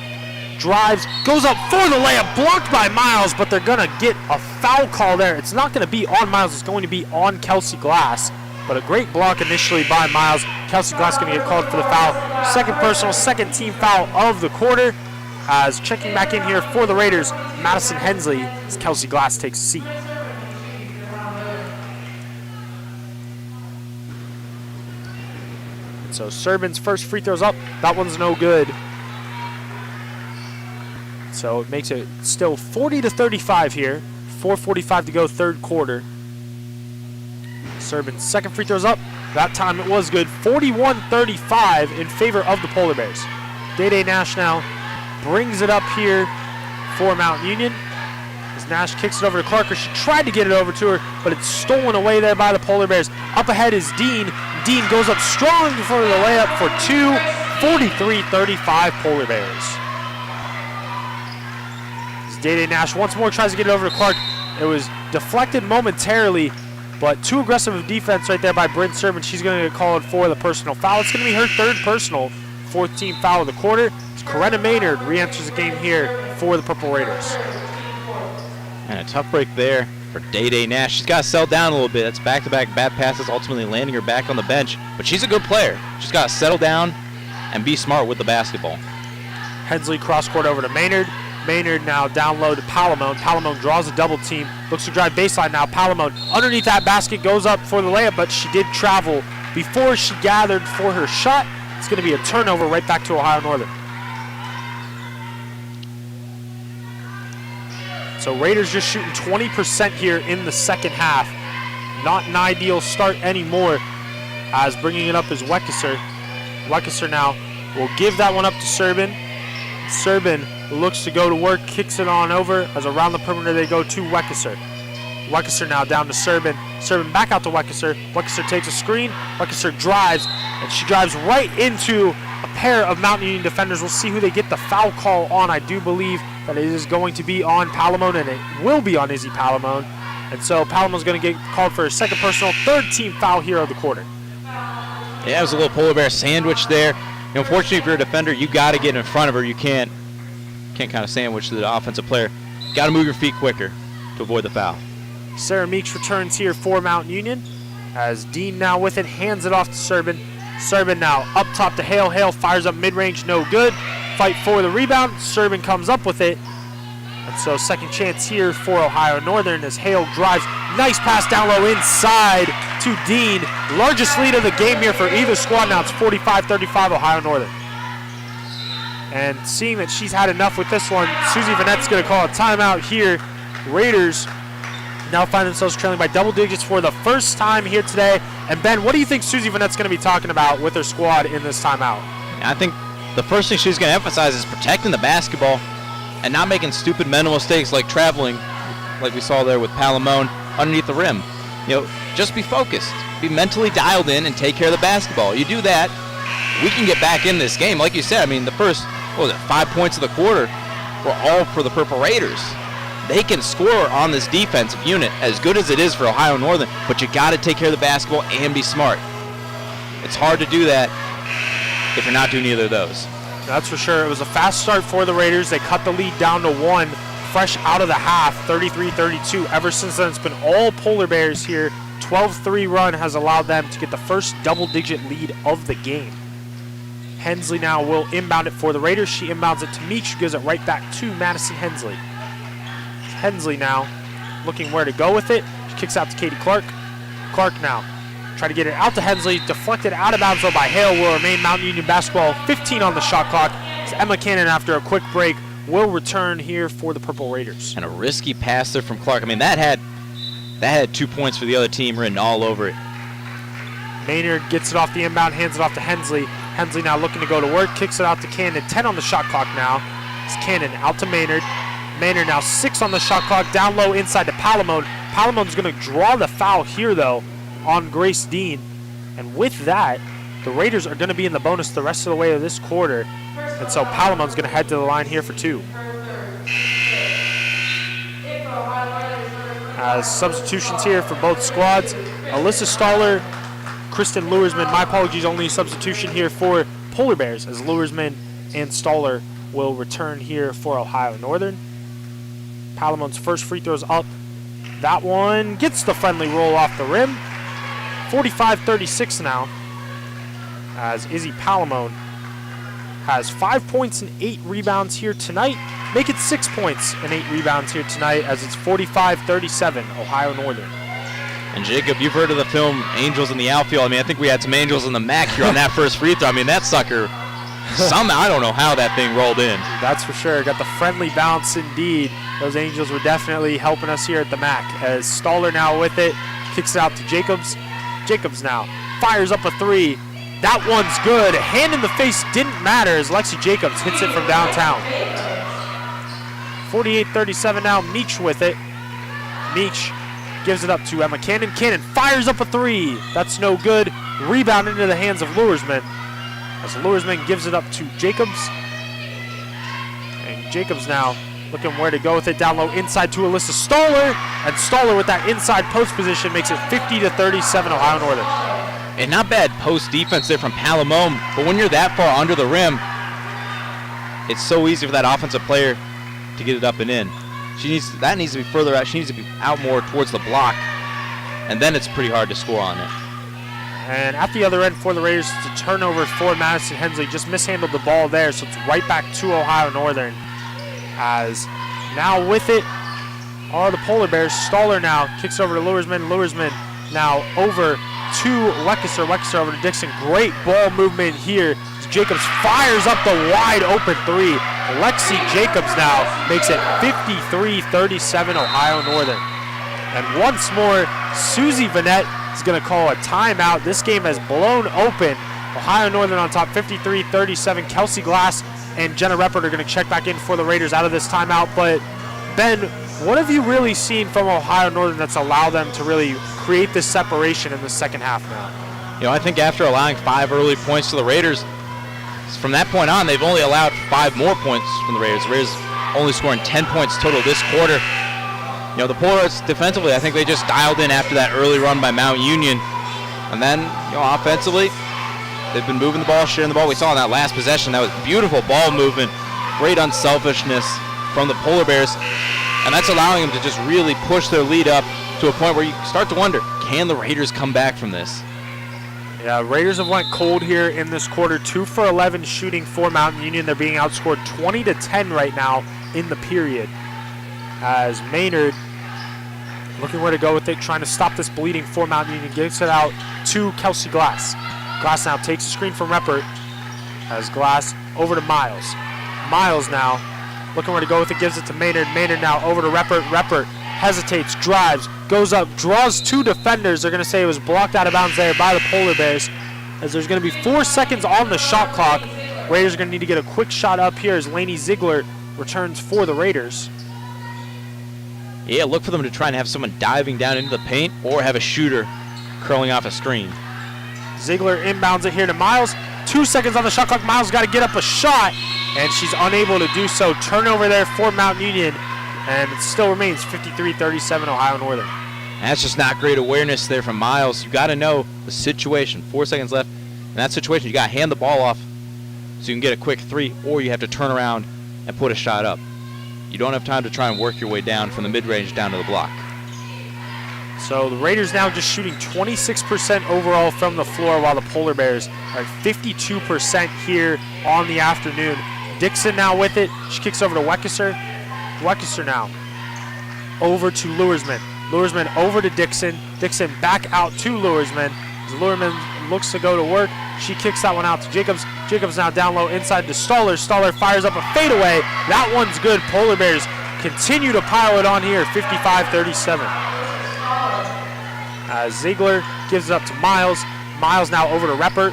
drives, goes up for the layup, blocked by Miles, but they're going to get a foul call there. It's not going to be on Miles, it's going to be on Kelsey Glass. But a great block initially by Miles. Kelsey Glass going to get called for the foul. Second personal, second team foul of the quarter. As checking back in here for the Raiders, Madison Hensley, as Kelsey Glass takes a seat. And so Serbin's first free throw's up. That one's no good. So it makes it still 40-35 here. 4:45 to go, third quarter. Serbin's second free throw's up. That time it was good. 41-35 in favor of the Polar Bears. Day Nash now brings it up here for Mount Union. As Nash kicks it over to Clarker. She tried to get it over to her, but it's stolen away there by the Polar Bears. Up ahead is Dean. Dean goes up strong for the layup for 2. 43-35 Polar Bears. Day Nash once more tries to get it over to Clark. It was deflected momentarily, but too aggressive of defense right there by Bryn Serbin. She's going to get called for the personal foul. It's going to be her third personal, fourth team foul of the quarter. As Corinna Maynard re-enters the game here for the Purple Raiders. And a tough break there for Day Nash. She's got to settle down a little bit. That's back-to-back bad passes, ultimately landing her back on the bench. But she's a good player. She's got to settle down and be smart with the basketball. Hensley cross-court over to Maynard. Maynard now down low to Palomon. Palomon draws a double team. Looks to drive baseline now. Palomon underneath that basket goes up for the layup, but she did travel before she gathered for her shot. It's going to be a turnover right back to Ohio Northern. So Raiders just shooting 20% here in the second half. Not an ideal start anymore, as bringing it up is Weckesser. Weckesser now will give that one up to Serbin. Serbin looks to go to work, kicks it on over, as around the perimeter they go to Weckesser. Weckesser now down to Serbin. Serbin back out to Weckesser. Weckesser takes a screen. Weckesser drives, and she drives right into a pair of Mount Union defenders. We'll see who they get the foul call on. I do believe that it is going to be on Palomon, and it will be on Izzy Palomon. And so Palomon's going to get called for a second personal, third team foul here of the quarter. Yeah, it was a little Polar Bear sandwich there. You know, unfortunately, if you're a defender, you got to get in front of her. You can't kind of sandwich the offensive player. Got to move your feet quicker to avoid the foul. Sarah Meeks returns here for Mount Union, as Dean now with it, hands it off to Serbin. Serbin now up top to Hale. Hale fires up mid-range, no good. Fight for the rebound. Serbin comes up with it. And so second chance here for Ohio Northern as Hale drives. Nice pass down low inside to Dean. Largest lead of the game here for either squad. Now it's 45-35 Ohio Northern. And seeing that she's had enough with this one, Susie Vanette's going to call a timeout here. Raiders now find themselves trailing by double digits for the first time here today. And Ben, what do you think Susie Vanette's going to be talking about with her squad in this timeout? I think the first thing she's going to emphasize is protecting the basketball and not making stupid mental mistakes like traveling, like we saw there with Palomon, underneath the rim. You know, just be focused. be mentally dialed in and take care of the basketball. You do that, we can get back in this game. Like you said, I mean, the first, 5 points of the quarter were all for the Purple Raiders. They can score on this defensive unit, as good as it is for Ohio Northern, but you got to take care of the basketball and be smart. It's hard to do that if you're not doing either of those. That's for sure. It was a fast start for the Raiders. They cut the lead down to 1, fresh out of the half, 33-32. Ever since then, it's been all Polar Bears here. 12-3 run has allowed them to get the first double-digit lead of the game. Hensley now will inbound it for the Raiders. She inbounds it to Meach, who gives it right back to Madison Hensley. Hensley now looking where to go with it. She kicks out to Katie Clark. Clark now try to get it out to Hensley. Deflected out of bounds though by Hale. Will remain Mountain Union basketball. 15 on the shot clock. As Emma Cannon, after a quick break, will return here for the Purple Raiders. And a risky pass there from Clark. I mean, that had 2 points for the other team written all over it. Maynard gets it off the inbound, hands it off to Hensley. Hensley now looking to go to work, kicks it out to Cannon. 10 on the shot clock now. It's Cannon out to Maynard. Maynard now 6 on the shot clock, down low inside to Palomon. Palomon's going to draw the foul here, though, on Grace Dean. And with that, the Raiders are going to be in the bonus the rest of the way of this quarter. And so Palomon's going to head to the line here for 2. Substitutions here for both squads. Alyssa Staller, Kristen Luersman. My apologies, only a substitution here for Polar Bears, as Luersman and Staller will return here for Ohio Northern. Palomon's first free throw's up. That one gets the friendly roll off the rim. 45-36 now, as Izzy Palomon has 5 points and 8 rebounds here tonight. Make it 6 points and 8 rebounds here tonight, as it's 45-37, Ohio Northern. And Jacob, you've heard of the film Angels in the Outfield. I mean, I think we had some angels in the MAC here on that first free throw. I mean, that sucker, somehow, I don't know how that thing rolled in. That's for sure. Got the friendly bounce indeed. Those Angels were definitely helping us here at the MAC, as Staller now with it, kicks it out to Jacobs. Jacobs now fires up a 3. That one's good. Hand in the face didn't matter, as Lexi Jacobs hits it from downtown. 48-37 now, Meach with it. Meach gives it up to Emma Cannon. Cannon fires up a 3. That's no good. Rebound into the hands of Luersman, as Luersman gives it up to Jacobs. And Jacobs now looking where to go with it, down low inside to Alyssa Staller. And Staller with that inside post position makes it 50-37 Ohio Northern. And not bad post defense there from Palomon, but when you're that far under the rim, it's so easy for that offensive player to get it up and in. That needs to be further out. She needs to be out more towards the block, and then it's pretty hard to score on it. And at the other end for the Raiders, it's a turnover for Madison Hensley. Just mishandled the ball there, so it's right back to Ohio Northern. As now with it are the Polar Bears. Staller now kicks over to Luersman. Luersman now over to Weckesser. Weckesser over to Dixon. Great ball movement here. Jacobs fires up the wide open 3. Lexi Jacobs now makes it 53-37 Ohio Northern. And once more, Susie Vanette is going to call a timeout. This game has blown open. Ohio Northern on top 53-37. Kelsey Glass and Jenna Reppert are going to check back in for the Raiders out of this timeout. But Ben, what have you really seen from Ohio Northern that's allowed them to really create this separation in the second half now? You know, I think after allowing 5 early points to the Raiders, from that point on, they've only allowed 5 more points from the Raiders. The Raiders only scoring 10 points total this quarter. You know, the Polars defensively, I think they just dialed in after that early run by Mount Union. And then, you know, offensively, they've been moving the ball, sharing the ball. We saw in that last possession, that was beautiful ball movement, great unselfishness from the Polar Bears. And that's allowing them to just really push their lead up to a point where you start to wonder, can the Raiders come back from this? Yeah, Raiders have went cold here in this quarter. 2 for 11 shooting for Mountain Union. They're being outscored 20-10 right now in the period. As Maynard looking where to go with it, trying to stop this bleeding for Mountain Union. Gives it out to Kelsey Glass. Glass now takes the screen from Reppert. As Glass over to Miles. Miles now looking where to go with it, gives it to Maynard. Maynard now over to Reppert. Reppert hesitates, drives, goes up, draws 2 defenders. They're going to say it was blocked out of bounds there by the Polar Bears, as there's going to be 4 seconds on the shot clock. Raiders are going to need to get a quick shot up here as Lainey Ziegler returns for the Raiders. Yeah, look for them to try and have someone diving down into the paint or have a shooter curling off a screen. Ziegler inbounds it here to Miles. 2 seconds on the shot clock. Miles got to get up a shot, and she's unable to do so. Turnover there for Mount Union, and it still remains 53-37 Ohio Northern. That's just not great awareness there from Miles. You got to know the situation. 4 seconds left. In that situation, you got to hand the ball off so you can get a quick three, or you have to turn around and put a shot up. You don't have time to try and work your way down from the mid-range down to the block. So the Raiders now just shooting 26% overall from the floor, while the Polar Bears are at 52% here on the afternoon. Dixon now with it. She kicks over to Weckesser. Weckesser now over to Luersman. Luersman over to Dixon. Dixon back out to Luersman. As Luersman looks to go to work, she kicks that one out to Jacobs. Jacobs now down low inside to Stoller. Stoller fires up a fadeaway. That one's good. Polar Bears continue to pile it on here, 55-37. Ziegler gives it up to Miles. Miles now over to Reppert.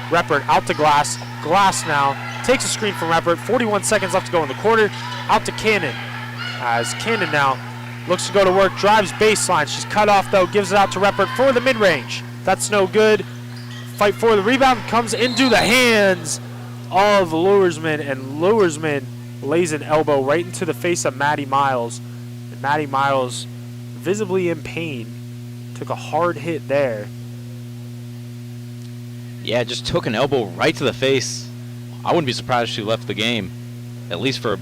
Reppert out to Glass. Glass now takes a screen from Reppert. 41 seconds left to go in the quarter. Out to Cannon. As Cannon now looks to go to work, drives baseline. She's cut off though, gives it out to Reppert for the mid-range. That's no good. Fight for the rebound comes into the hands of Luersman, and Luersman lays an elbow right into the face of Maddie Miles. And Maddie Miles visibly in pain. Took a hard hit there. Yeah, just took an elbow right to the face. I wouldn't be surprised if she left the game, at least for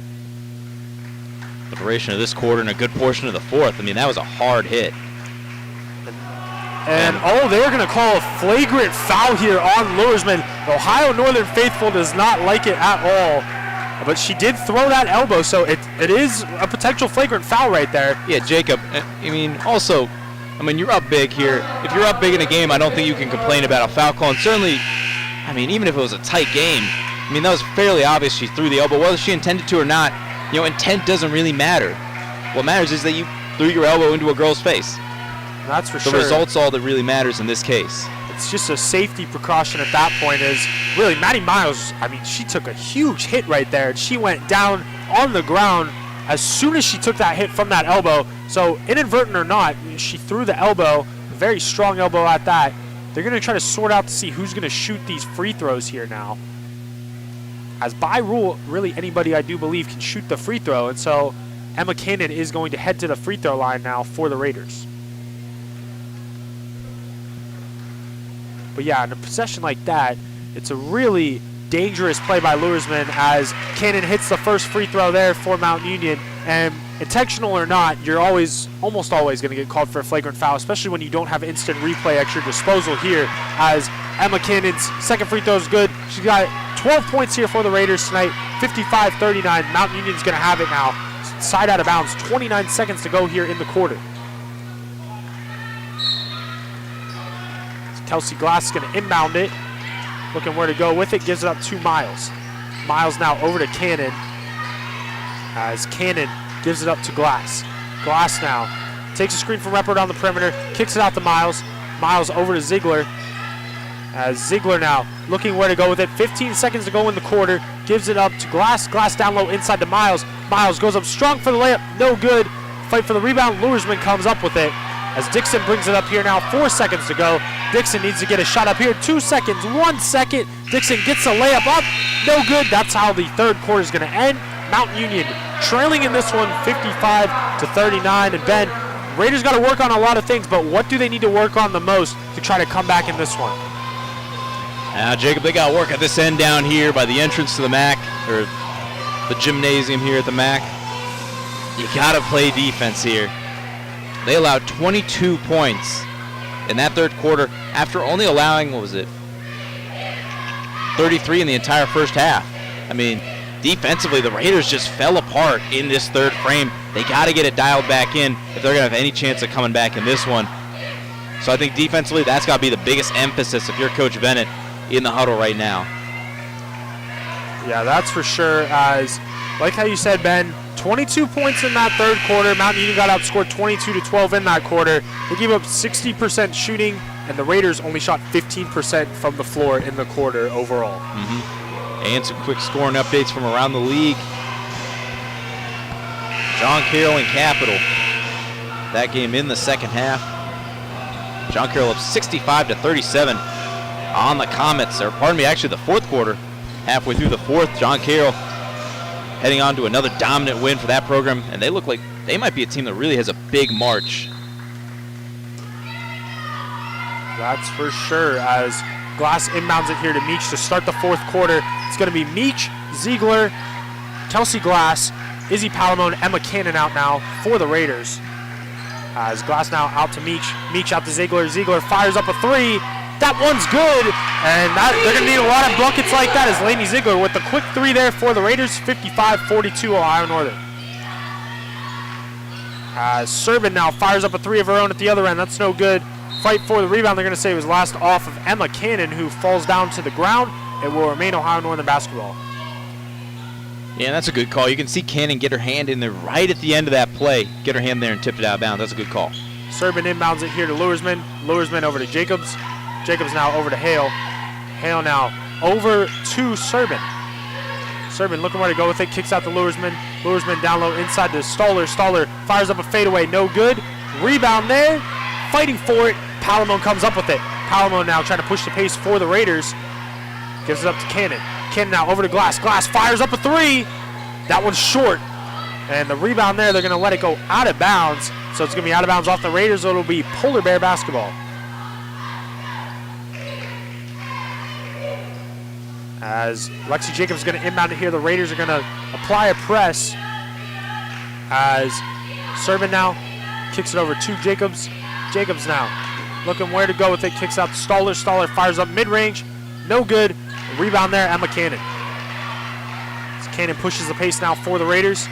the duration of this quarter and a good portion of the fourth. I mean, that was a hard hit. And they're going to call a flagrant foul here on Luersman. Ohio Northern faithful does not like it at all. But she did throw that elbow, so it is a potential flagrant foul right there. Yeah, Jacob, you're up big here. If you're up big in a game, I don't think you can complain about a foul call. And certainly, even if it was a tight game, that was fairly obvious she threw the elbow. Whether she intended to or not, intent doesn't really matter. What matters is that you threw your elbow into a girl's face. That's for sure. The result's all that really matters in this case. It's just a safety precaution at that point. Is really Maddie Miles, she took a huge hit right there. She went down on the ground as soon as she took that hit from that elbow. So inadvertent or not, she threw the elbow, a very strong elbow at that. They're going to try to sort out to see who's going to shoot these free throws here now. As by rule, really anybody I do believe can shoot the free throw. And so Emma Cannon is going to head to the free throw line now for the Raiders. But yeah, in a possession like that, it's a really dangerous play by Luersman as Cannon hits the first free throw there for Mount Union. And intentional or not, you're almost always going to get called for a flagrant foul, especially when you don't have instant replay at your disposal here, as Emma Cannon's second free throw is good. She's got 12 points here for the Raiders tonight, 55-39. Mount Union's going to have it now. Side out of bounds, 29 seconds to go here in the quarter. Kelsey Glass is going to inbound it. Looking where to go with it, gives it up to Miles. Miles now over to Cannon. As Cannon gives it up to Glass. Glass now takes a screen from Reppert on the perimeter, kicks it out to Miles. Miles over to Ziegler. As Ziegler now looking where to go with it. 15 seconds to go in the quarter. Gives it up to Glass. Glass down low inside to Miles. Miles goes up strong for the layup. No good. Fight for the rebound. Luersman comes up with it. As Dixon brings it up here now, 4 seconds to go. Dixon needs to get a shot up here. 2 seconds, 1 second. Dixon gets a layup up. No good. That's how the third quarter is going to end. Mount Union trailing in this one, 55-39. And Ben, Raiders got to work on a lot of things, but what do they need to work on the most to try to come back in this one? Now, Jacob, they got to work at this end down here by the entrance to the MAC, or the gymnasium here at the MAC. You got to play defense here. They allowed 22 points in that third quarter after only allowing, 33 in the entire first half. Defensively, the Raiders just fell apart in this third frame. They got to get it dialed back in if they're going to have any chance of coming back in this one. So I think defensively, that's got to be the biggest emphasis if you're Coach Bennett in the huddle right now. Yeah, that's for sure. As like how you said, Ben, 22 points in that third quarter. Mount Union got outscored 22-12 in that quarter. They gave up 60% shooting, and the Raiders only shot 15% from the floor in the quarter overall. And some quick scoring updates from around the league. John Carroll and Capital. That game in the second half. John Carroll up 65-37 on the Comets, or pardon me, actually the fourth quarter. Halfway through the fourth, John Carroll heading on to another dominant win for that program, and they look like they might be a team that really has a big march. That's for sure, as Glass inbounds it here to Meach to start the fourth quarter. It's going to be Meach, Ziegler, Kelsey Glass, Izzy Palomon, Emma Cannon out now for the Raiders. As Glass now out to Meach, Meach out to Ziegler. Ziegler fires up a three. That one's good, and they're going to need a lot of buckets like that as Lainey Ziegler with the quick three there for the Raiders, 55-42 Ohio Northern. As Serbin now fires up a three of her own at the other end. That's no good. Fight for the rebound, they're going to say, was last off of Emma Cannon, who falls down to the ground. It will remain Ohio Northern basketball. Yeah, that's a good call. You can see Cannon get her hand in there right at the end of that play. Get her hand there and tip it out of bounds. That's a good call. Serbin inbounds it here to Luersman. Luersman over to Jacobs. Jacobs now over to Hale. Hale now over to Serbin. Serbin looking where to go with it. Kicks out to Luersman. Luersman down low inside to Stoller. Stoller fires up a fadeaway. No good. Rebound there. Fighting for it. Palomon comes up with it. Palomon now trying to push the pace for the Raiders. Gives it up to Cannon. Cannon now over to Glass. Glass fires up a three. That one's short. And the rebound there, they're going to let it go out of bounds. So it's going to be out of bounds off the Raiders. So it'll be Polar Bear basketball. As Lexi Jacobs is going to inbound it here, the Raiders are going to apply a press. As Serbin now kicks it over to Jacobs. Jacobs now looking where to go with it. Kicks out to Stoller. Stoller fires up mid-range. No good. Rebound there, Emma Cannon. As Cannon pushes the pace now for the Raiders.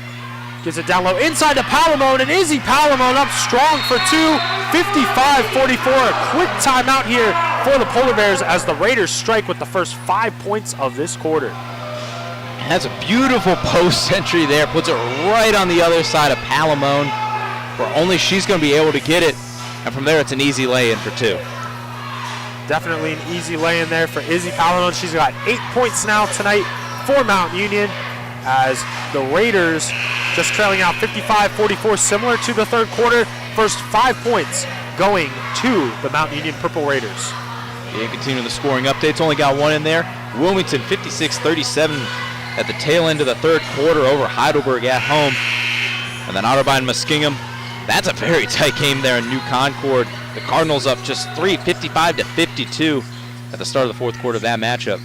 Gets it down low inside to Palomon, and Izzy Palomon up strong for two. 55-44. A quick timeout here for the Polar Bears as the Raiders strike with the first 5 points of this quarter. And that's a beautiful post entry there. Puts it right on the other side of Palomon, where only she's going to be able to get it. And from there, it's an easy lay-in for two. Definitely an easy lay-in there for Izzy Palomon. She's got 8 points now tonight for Mount Union, as the Raiders just trailing out 55-44, similar to the third quarter. First 5 points going to the Mount Union Purple Raiders. Yeah, continuing the scoring updates, only got one in there. Wilmington 56-37 at the tail end of the third quarter over Heidelberg at home. And then Otterbein Muskingum. That's a very tight game there in New Concord. The Cardinals up just 3, 55-52 at the start of the fourth quarter of that matchup.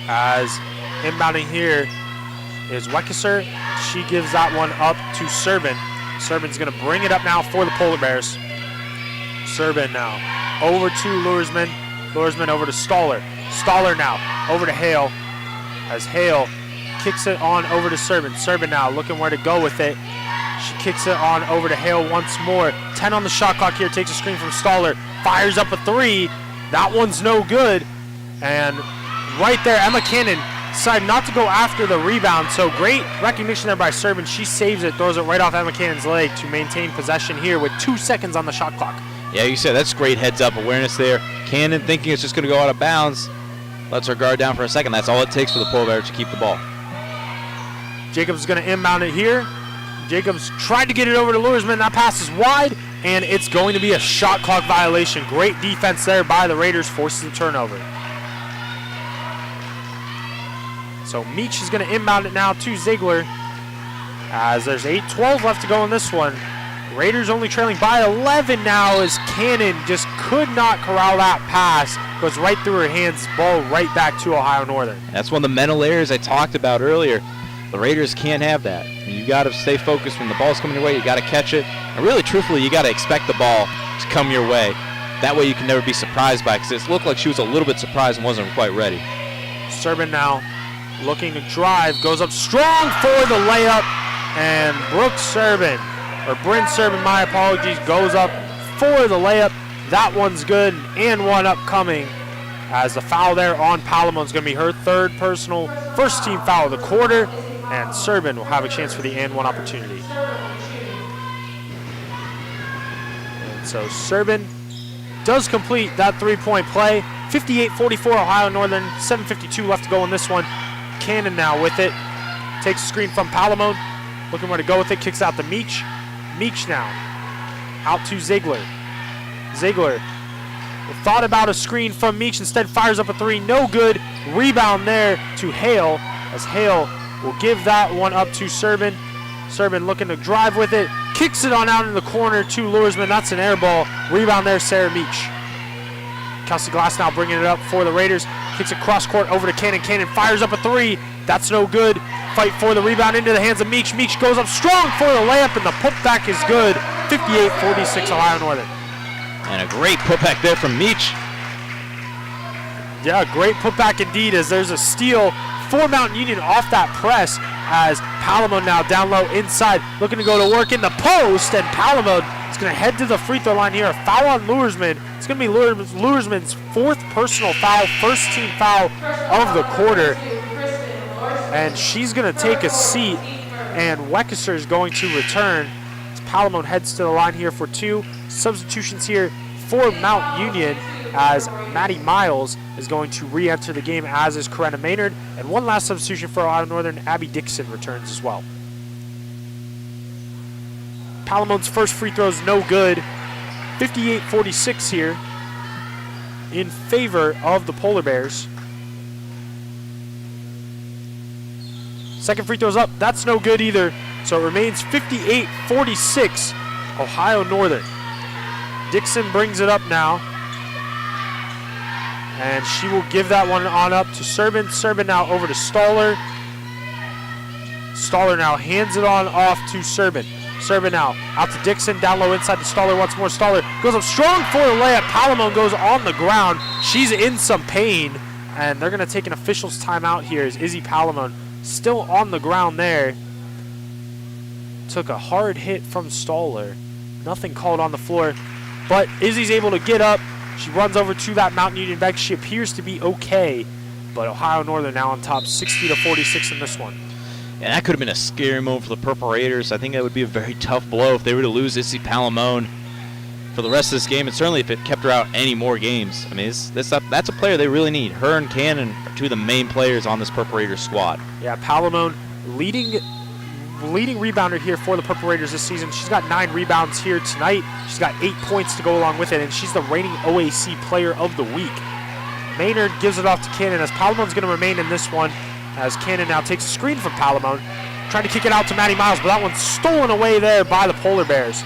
As inbounding here is Wekesser. She gives that one up to Serbin. Serbin's going to bring it up now for the Polar Bears. Serbin now over to Luersman. Luersman over to Stoller. Stoller now over to Hale. As Hale kicks it on over to Serbin. Serbin now looking where to go with it. She kicks it on over to Hale once more. 10 on the shot clock here. Takes a screen from Stoller. Fires up a three. That one's no good. And right there, Emma Cannon decided not to go after the rebound. So great recognition there by Serbin. She saves it, throws it right off Emma Cannon's leg to maintain possession here with 2 seconds on the shot clock. Yeah, you said that's great heads-up awareness there. Cannon thinking it's just going to go out of bounds. Lets her guard down for a second. That's all it takes for the Polar Bears to keep the ball. Jacobs is going to inbound it here. Jacobs tried to get it over to Luersman. That pass is wide, and it's going to be a shot clock violation. Great defense there by the Raiders, forces a turnover. So Meach is going to inbound it now to Ziegler, as there's 8:12 left to go in this one. Raiders only trailing by 11 now, as Cannon just could not corral that pass. Goes right through her hands, ball right back to Ohio Northern. That's one of the mental errors I talked about earlier. The Raiders can't have that. You got to stay focused when the ball's coming your way. You got to catch it. And really, truthfully, you got to expect the ball to come your way. That way you can never be surprised by it, because it looked like she was a little bit surprised and wasn't quite ready. Serbin now looking to drive, goes up strong for the layup, and Brooke Serbin, or Bryn Serbin, my apologies, goes up for the layup. That one's good, and one upcoming, as the foul there on Palomon is going to be her third personal, first team foul of the quarter, and Serbin will have a chance for the and one opportunity. And so Serbin does complete that three-point play. 58-44 Ohio Northern, 7:52 left to go in this one. Cannon now with it, takes a screen from Palomon, looking where to go with it, kicks out to Meach. Meach now out to Ziegler. Ziegler thought about a screen from Meach, instead fires up a three, no good. Rebound there to Hale, as Hale will give that one up to Serbin. Serbin looking to drive with it, kicks it on out in the corner to Luersman. That's an air ball. Rebound there, Sarah Meach. Kelsey Glass now bringing it up for the Raiders. Kicks it cross court over to Cannon. Cannon fires up a three. That's no good. Fight for the rebound into the hands of Meach. Meach goes up strong for the layup, and the putback is good. 58-46 Ohio Northern. And a great putback there from Meach. Yeah, great putback indeed, as there's a steal for Mountain Union off that press, as Palomon now down low inside, looking to go to work in the post, and Palomon is going to head to the free throw line here. A foul on Luersman. It's going to be Luersman's fourth personal foul, first team foul of the quarter. And she's going to take a seat, and Weckesser is going to return. As Palomon heads to the line here for two. Substitutions here for Mount Union, as Maddie Miles is going to re-enter the game, as is Corinna Maynard. And one last substitution for Ohio Northern, Abby Dixon returns as well. Palomon's first free throw is no good. 58-46 here in favor of the Polar Bears. Second free throw's up. That's no good either. So it remains 58-46 Ohio Northern. Dixon brings it up now, and she will give that one on up to Serbin. Serbin now over to Stoller. Stoller now hands it on off to Serbin. Serbin now out to Dixon, down low inside to Stoller once more. Stoller goes up strong for the layup. Palomon goes on the ground. She's in some pain, and they're going to take an official's timeout here, as Izzy Palomon still on the ground there. Took a hard hit from Stoller. Nothing called on the floor, but Izzy's able to get up. She runs over to that Mountain Union bench. She appears to be okay, but Ohio Northern now on top, 60-46 in this one. And that could have been a scary moment for the Purple Raiders. I think that would be a very tough blow if they were to lose Izzy Palomon for the rest of this game, and certainly if it kept her out any more games. I mean, that's a player they really need. Her and Cannon are two of the main players on this Purple Raiders squad. Yeah, Palomon leading rebounder here for the Purple Raiders this season. She's got 9 rebounds here tonight. She's got 8 points to go along with it, and she's the reigning OAC Player of the Week. Maynard gives it off to Cannon, as Palomon's going to remain in this one, as Cannon now takes a screen from Palomon, trying to kick it out to Maddie Miles, but that one's stolen away there by the Polar Bears.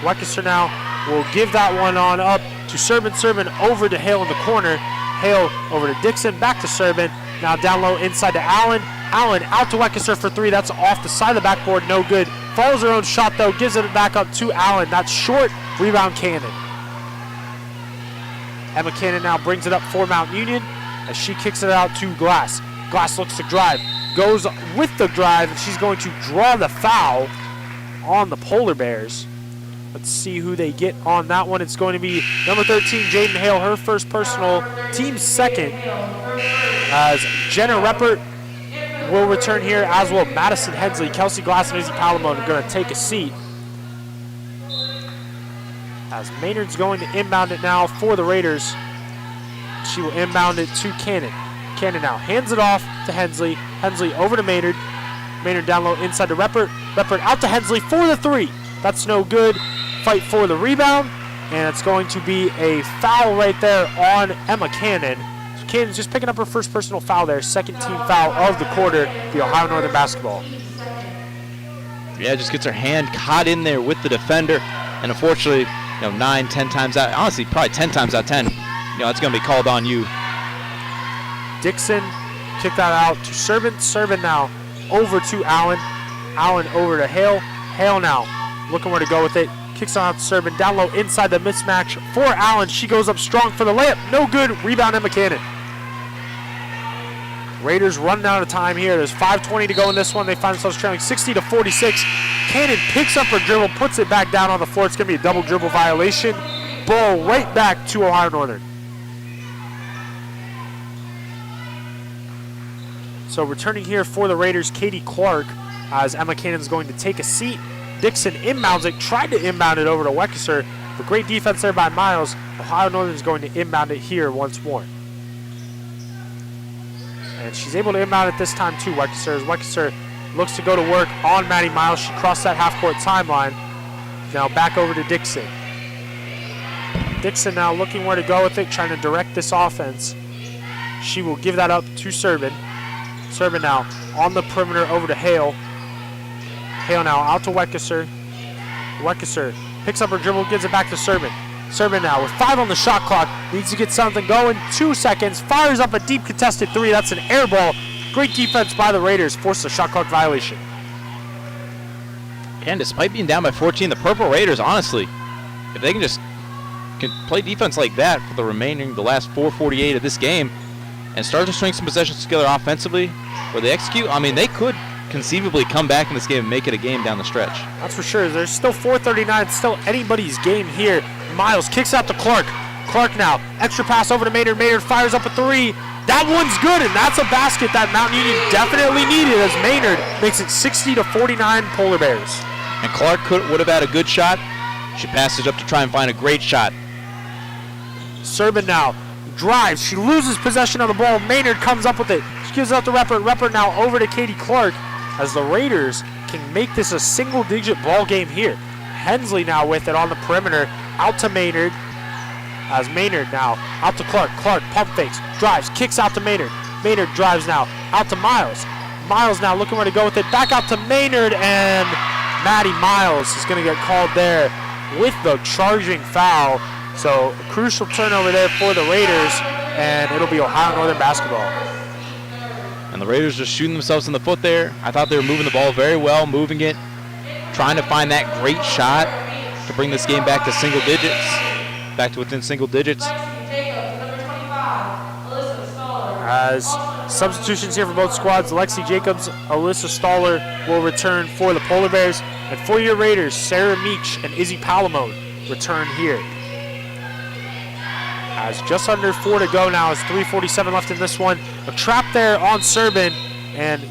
Weckesser now will give that one on up to Serbin. Serbin over to Hale in the corner. Hale over to Dixon, back to Serbin. Now down low inside to Allen. Allen out to Weckesser for three. That's off the side of the backboard, no good. Follows her own shot though, gives it back up to Allen. That's short, rebound Cannon. Emma Cannon now brings it up for Mount Union, as she kicks it out to Glass. Glass looks to drive, goes with the drive, and she's going to draw the foul on the Polar Bears. Let's see who they get on that one. It's going to be number 13, Jaden Hale, her first personal, team second, as Jenna Reppert will return here, as will Madison Hensley. Kelsey Glass and Izzy Palomon are going to take a seat, as Maynard's going to inbound it now for the Raiders. She will inbound it to Cannon. Cannon now hands it off to Hensley. Hensley over to Maynard. Maynard down low inside to Reppert. Reppert out to Hensley for the three. That's no good. Fight for the rebound, and it's going to be a foul right there on Emma Cannon. So Cannon's just picking up her first personal foul there, second team foul of the quarter, the Ohio Northern basketball. Yeah, just gets her hand caught in there with the defender, and unfortunately, 9, 10 times out, honestly, probably 10 times out of 10, it's going to be called on you. Dixon kicked that out to Serbin. Serbin now over to Allen. Allen over to Hale. Hale now looking where to go with it. Kicks on out to Serbin. Down low inside the mismatch for Allen. She goes up strong for the layup. No good. Rebound Emma Cannon. Raiders running out of time here. There's 5:20 to go in this one. They find themselves trailing 60-46. Cannon picks up her dribble, puts it back down on the floor. It's going to be a double dribble violation. Ball right back to Ohio Northern. So returning here for the Raiders, Katie Clark, as Emma Cannon's going to take a seat. Dixon inbounds it, tried to inbound it over to Weckesser, but great defense there by Miles. Ohio Northern's going to inbound it here once more. And she's able to inbound it this time too, Weckesser. As Weckesser looks to go to work on Maddie Miles. She crossed that half-court timeline. Now back over to Dixon. Dixon now looking where to go with it, trying to direct this offense. She will give that up to Servin. Servin now on the perimeter over to Hale. Hale now out to Weckesser. Weckesser picks up her dribble, gives it back to Servin. Servin now with 5 on the shot clock, needs to get something going. 2 seconds, fires up a deep contested 3. That's an air ball. Great defense by the Raiders, forced a shot clock violation. And despite being down by 14, the Purple Raiders, honestly, if they can play defense like that for the last 4:48 of this game and start to string some possessions together offensively where they execute, I mean, they could conceivably come back in this game and make it a game down the stretch. That's for sure. There's still 4:39. It's still anybody's game here. Miles kicks out to Clark. Clark now, extra pass over to Maynard. Maynard fires up a 3. That one's good, and that's a basket that Mount Union definitely needed as Maynard makes it 60-49 Polar Bears. And Clark would have had a good shot. She passes up to try and find a great shot. Servin now drives. She loses possession of the ball. Maynard comes up with it. She gives it out to Reppert. Reppert now over to Katie Clark as the Raiders can make this a single-digit ball game here. Hensley now with it on the perimeter. Out to Maynard. As Maynard now out to Clark. Clark pump fakes, drives, kicks out to Maynard. Maynard drives now out to Miles. Miles now looking where to go with it. Back out to Maynard, and Maddie Miles is going to get called there with the charging foul. So a crucial turnover there for the Raiders, and it'll be Ohio Northern basketball. And the Raiders just shooting themselves in the foot there. I thought they were moving the ball very well, moving it, trying to find that great shot to bring this game back to single digits, back to within single digits. As substitutions here for both squads, Lexi Jacobs, Alyssa Staller will return for the Polar Bears. And for your Raiders, Sarah Meach and Izzy Palomon return here. As just under 4 to go now, as 3:47 left in this one. A trap there on Servin, and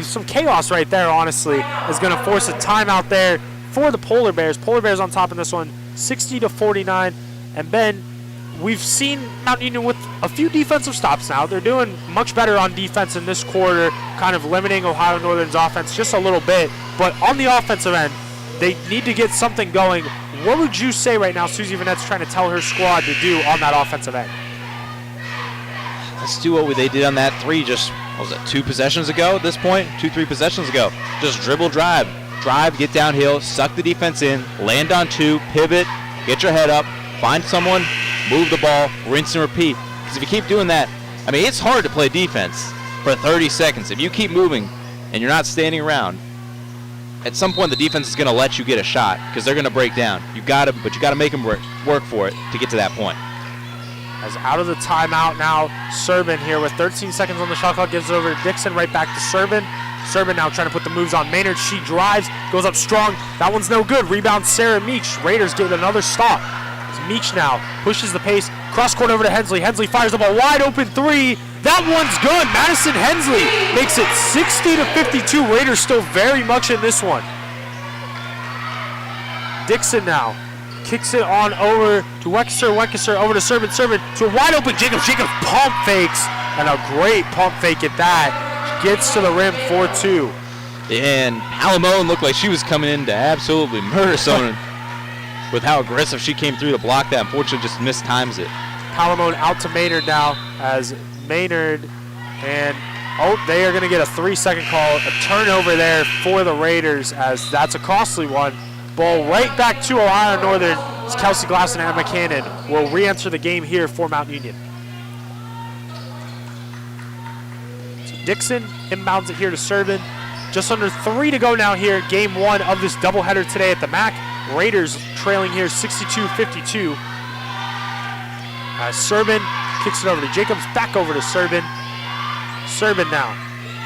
some chaos right there, honestly, is going to force a timeout there for the Polar Bears. Polar Bears on top in this one, 60-49. And Ben, we've seen Mount Union with a few defensive stops now. They're doing much better on defense in this quarter, kind of limiting Ohio Northern's offense just a little bit. But on the offensive end, they need to get something going. What would you say right now Susie Vanette's trying to tell her squad to do on that offensive end? Let's do what they did on that 3 just, what was it, 2 possessions ago at this point? 2-3 possessions ago. Just dribble, drive, get downhill, suck the defense in, land on 2, pivot, get your head up, find someone, move the ball, rinse and repeat. Because if you keep doing that, I mean, it's hard to play defense for 30 seconds. If you keep moving and you're not standing around, at some point the defense is going to let you get a shot because they're going to break down. But you got to make them work for it to get to that point. As out of the timeout now, Servin here with 13 seconds on the shot clock, gives it over to Dixon, right back to Servin. Servin now trying to put the moves on Maynard. She drives, goes up strong. That one's no good. Rebound Sarah Meach. Raiders get another stop. As Meach now pushes the pace, cross court over to Hensley. Hensley fires up a wide open 3. That one's good. Madison Hensley makes it 60-52. Raiders still very much in this one. Dixon now kicks it on over to Weckesser. Weckesser over to Servin. Servin to a wide open Jacobs. Jacobs pump fakes, and a great pump fake at that. Gets to the rim for 2. And Palomon looked like she was coming in to absolutely murder someone with how aggressive she came through to block that. Unfortunately, just mistimes it. Palomon out to Maynard now as Maynard, and they are going to get a 3-second call. A turnover there for the Raiders, as that's a costly one. Ball right back to Ohio Northern as Kelsey Glass and Emma Cannon will re-enter the game here for Mount Union. So Dixon inbounds it here to Servin. Just under 3 to go now here, game 1 of this doubleheader today at the MAC. Raiders trailing here 62-52. Servin kicks it over to Jacobs, back over to Servin. Servin now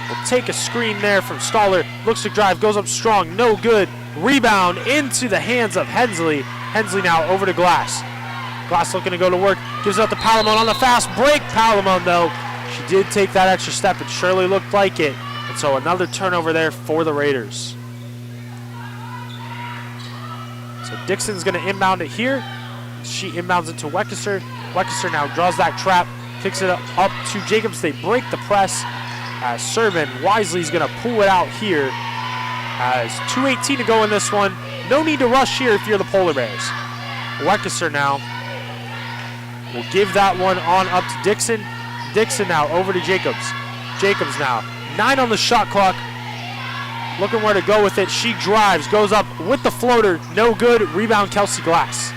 will take a screen there from Staller. Looks to drive, goes up strong, no good. Rebound into the hands of Hensley. Hensley now over to Glass. Glass looking to go to work, gives it up to Palomon on the fast break. Palomon, though, she did take that extra step. It surely looked like it. And so another turnover there for the Raiders. So Dixon's going to inbound it here. She inbounds it to Weckesser. Weckesser now draws that trap, kicks it up to Jacobs. They break the press. Servin wisely is going to pull it out here. As 2:18 to go in this one. no need to rush here if you're the Polar Bears. Weckesser now will give that one on up to Dixon. Dixon now over to Jacobs. Jacobs now, 9 on the shot clock. Looking where to go with it. She drives, goes up with the floater. No good. Rebound, Kelsey Glass.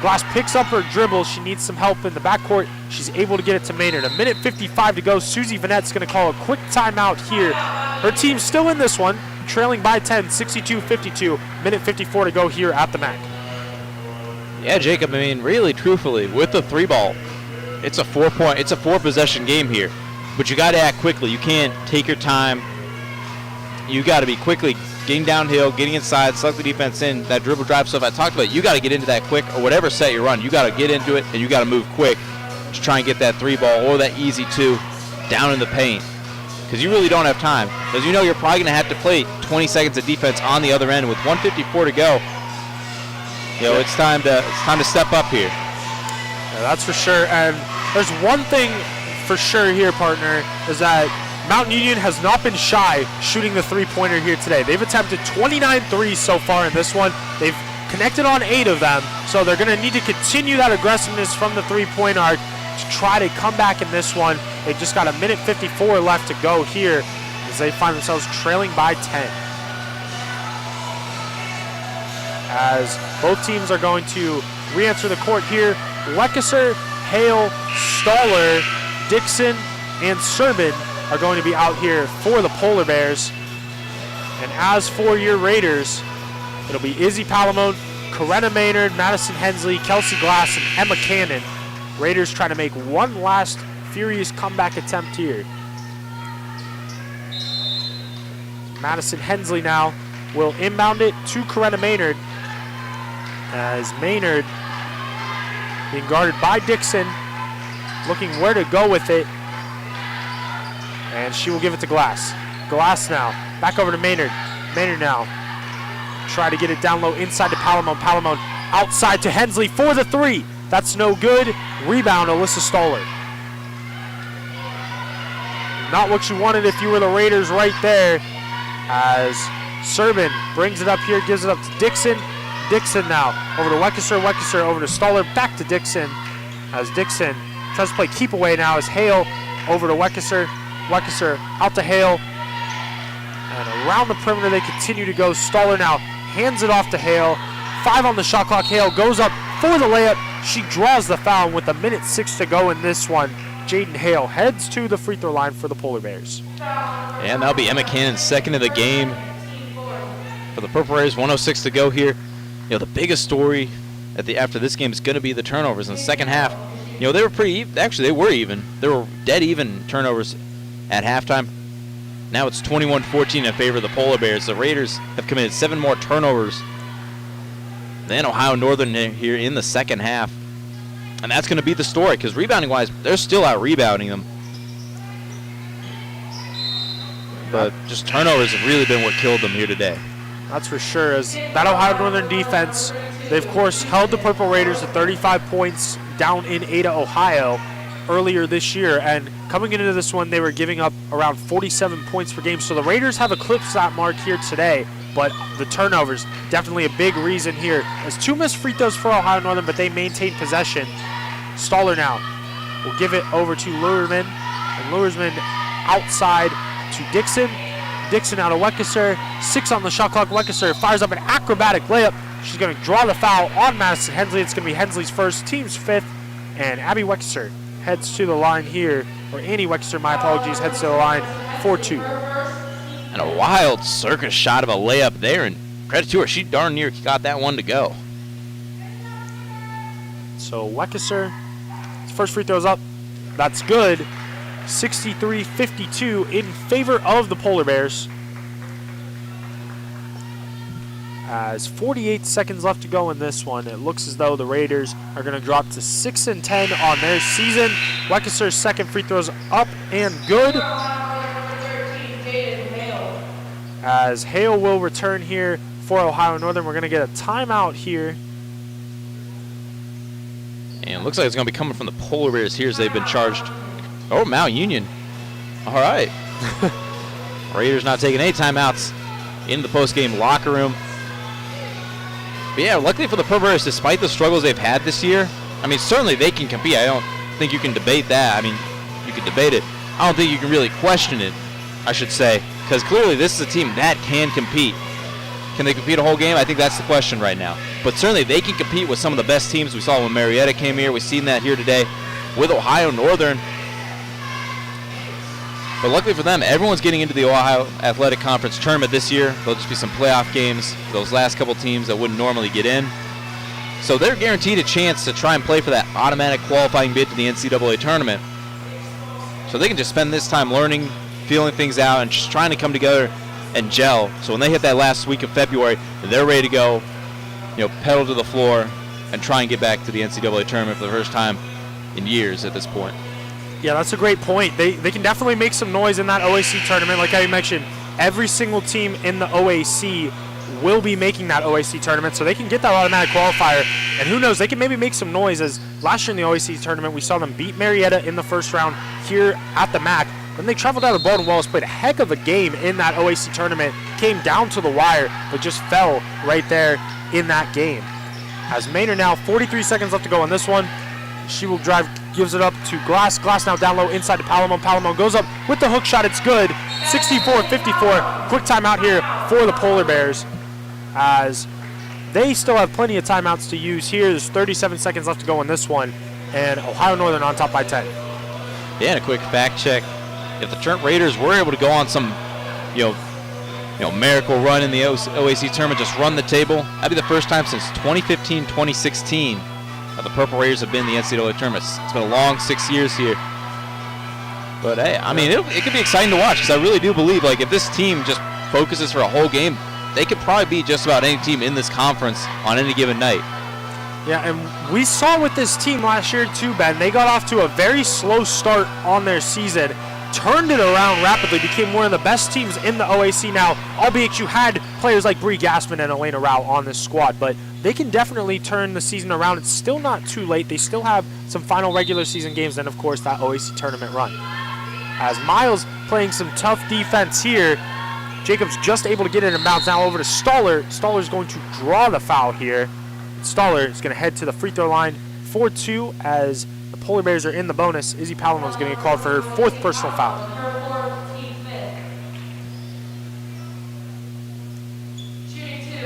Glass picks up her dribble. She needs some help in the backcourt. She's able to get it to Maynard. 1:55 to go. Susie Vanette's going to call a quick timeout here. Her team's still in this one, trailing by 10, 62-52. 1:54 to go here at the MAC. Yeah, Jacob, I mean, really, truthfully, with the 3-ball, it's a 4-possession game here. But you got to act quickly. You can't take your time. You got to be quickly getting downhill, getting inside, suck the defense in, that dribble drive stuff I talked about. You got to get into that quick, or whatever set you run. You got to get into it, and you got to move quick to try and get that 3-ball or that easy 2 down in the paint. Because you really don't have time. Because you know you're probably going to have to play 20 seconds of defense on the other end with 1:54 to go. You know, it's time to step up here. Yeah, that's for sure. And there's one thing for sure here, partner, is that Mount Union has not been shy shooting the 3-pointer here today. They've attempted 29 threes so far in this one. They've connected on 8 of them, so they're going to need to continue that aggressiveness from the 3-point arc to try to come back in this one. They've just got 1:54 left to go here as they find themselves trailing by 10. As both teams are going to re-enter the court here, Weckesser, Hale, Staller, Dixon, and Serban are going to be out here for the Polar Bears. And as for your Raiders, it'll be Izzy Palomon, Coretta Maynard, Madison Hensley, Kelsey Glass, and Emma Cannon. Raiders trying to make one last furious comeback attempt here. Madison Hensley now will inbound it to Coretta Maynard, as Maynard being guarded by Dixon, looking where to go with it. And she will give it to Glass. Glass now, back over to Maynard. Maynard now, try to get it down low inside to Palomon. Palomon outside to Hensley for the 3. That's no good. Rebound, Alyssa Staller. Not what you wanted if you were the Raiders right there, as Serban brings it up here, gives it up to Dixon. Dixon now over to Weckesser. Weckesser over to Staller, back to Dixon, as Dixon tries to play keep away now as Hale over to Weckesser. Weckesser out to Hale, and around the perimeter they continue to go. Staller now hands it off to Hale. 5 on the shot clock. Hale goes up for the layup. She draws the foul with 1:06 to go in this one. Jaden Hale heads to the free throw line for the Polar Bears. And that'll be Emma Cannon's second of the game for the Purple Raiders. 1:06 to go here. You know, the biggest story after this game is going to be the turnovers in the second half. You know, they were pretty even. Actually, they were even. They were dead even turnovers at halftime. Now it's 21-14 in favor of the Polar Bears. The Raiders have committed 7 more turnovers than Ohio Northern here in the second half. And that's going to be the story, because rebounding-wise, they're still out-rebounding them. But just turnovers have really been what killed them here today. That's for sure. As that Ohio Northern defense, they, of course, held the Purple Raiders to 35 points down in Ada, Ohio, earlier this year. And coming into this one, they were giving up around 47 points per game. So the Raiders have eclipsed that mark here today. But the turnovers, definitely a big reason here. As 2 missed free throws for Ohio Northern, but they maintain possession. Staller now will give it over to Luersman. And Luersman outside to Dixon. Dixon out of Weckesser. 6 on the shot clock. Weckesser fires up an acrobatic layup. She's going to draw the foul on Madison Hensley. It's going to be Hensley's first, team's 5th. And Abby Weckesser heads to the line here. Or Annie Weckesser, my apologies, heads to the line for 2. And a wild circus shot of a layup there, and credit to her, she darn near got that one to go. So Weckesser, his first free throw's up. That's good. 63-52 in favor of the Polar Bears. As 48 seconds left to go in this one, it looks as though the Raiders are going to drop to 6-10 on their season. Weckesser's second free throw's up and good. As Hale will return here for Ohio Northern. We're going to get a timeout here. And it looks like it's going to be coming from the Polar Bears here as they've been charged. Oh, Mount Union. All right. Raiders not taking any timeouts in the post-game locker room. But yeah, luckily for the Purple Bears, despite the struggles they've had this year, I mean, certainly they can compete. I don't think you can debate that. I mean, you can debate it. I don't think you can really question it, I should say, because clearly this is a team that can compete. Can they compete a whole game? I think that's the question right now. But certainly they can compete with some of the best teams. We saw when Marietta came here. We've seen that here today with Ohio Northern. But luckily for them, everyone's getting into the Ohio Athletic Conference tournament this year. There'll just be some playoff games for those last couple teams that wouldn't normally get in. So they're guaranteed a chance to try and play for that automatic qualifying bid to the NCAA tournament. So they can just spend this time learning, feeling things out, and just trying to come together and gel. So when they hit that last week of February, they're ready to go, pedal to the floor and try and get back to the NCAA tournament for the first time in years at this point. Yeah, that's a great point. They can definitely make some noise in that OAC tournament. Like I mentioned, every single team in the OAC will be making that OAC tournament, so they can get that automatic qualifier. And who knows, they can maybe make some noise, as last year in the OAC tournament, we saw them beat Marietta in the first round here at the MAC. Then they traveled out of Baldwin Wallace, played a heck of a game in that OAC tournament, came down to the wire, but just fell right there in that game. As Maynard now, 43 seconds left to go on this one. She will drive, gives it up to Glass. Glass now down low inside to Palomon. Palomon goes up with the hook shot. It's good. 64-54. Quick timeout here for the Polar Bears, as they still have plenty of timeouts to use here. There's 37 seconds left to go on this one, and Ohio Northern on top by 10. Yeah, and a quick fact check. If the Trent Raiders were able to go on some, miracle run in the OAC tournament, just run the table, that'd be the first time since 2015-2016 that the Purple Raiders have been in the NCAA tournament. It's been a long 6 years here. But hey, I mean, it could be exciting to watch, because I really do believe, if this team just focuses for a whole game, they could probably beat just about any team in this conference on any given night. Yeah, and we saw with this team last year too, Ben. They got off to a very slow start on their season, turned it around rapidly, became one of the best teams in the OAC now, albeit you had players like Bree Gassman and Elena Rao on this squad, but they can definitely turn the season around. It's still not too late. They still have some final regular season games and, of course, that OAC tournament run. As Miles playing some tough defense here, Jacobs just able to get it in bounds. Now over to Stoller. Stoller's going to draw the foul here. Stoller is going to head to the free throw line 4-2 as the Polar Bears are in the bonus. Izzy Palomon is going to get called for her fourth personal foul.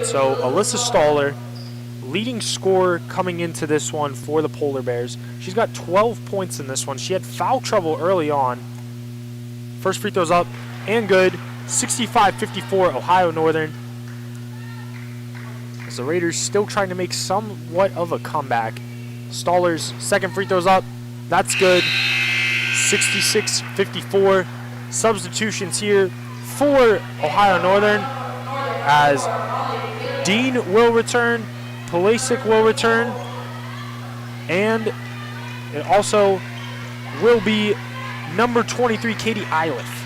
So Alyssa Stoller, leading scorer coming into this one for the Polar Bears. She's got 12 points in this one. She had foul trouble early on. First free throw's up and good. 65-54 Ohio Northern. As the Raiders still trying to make somewhat of a comeback. Stoller's second free throw's up. That's good. 66-54. Substitutions here for Ohio Northern, as Dean will return, Pulisic will return, and it also will be number 23, Katie Eiliff.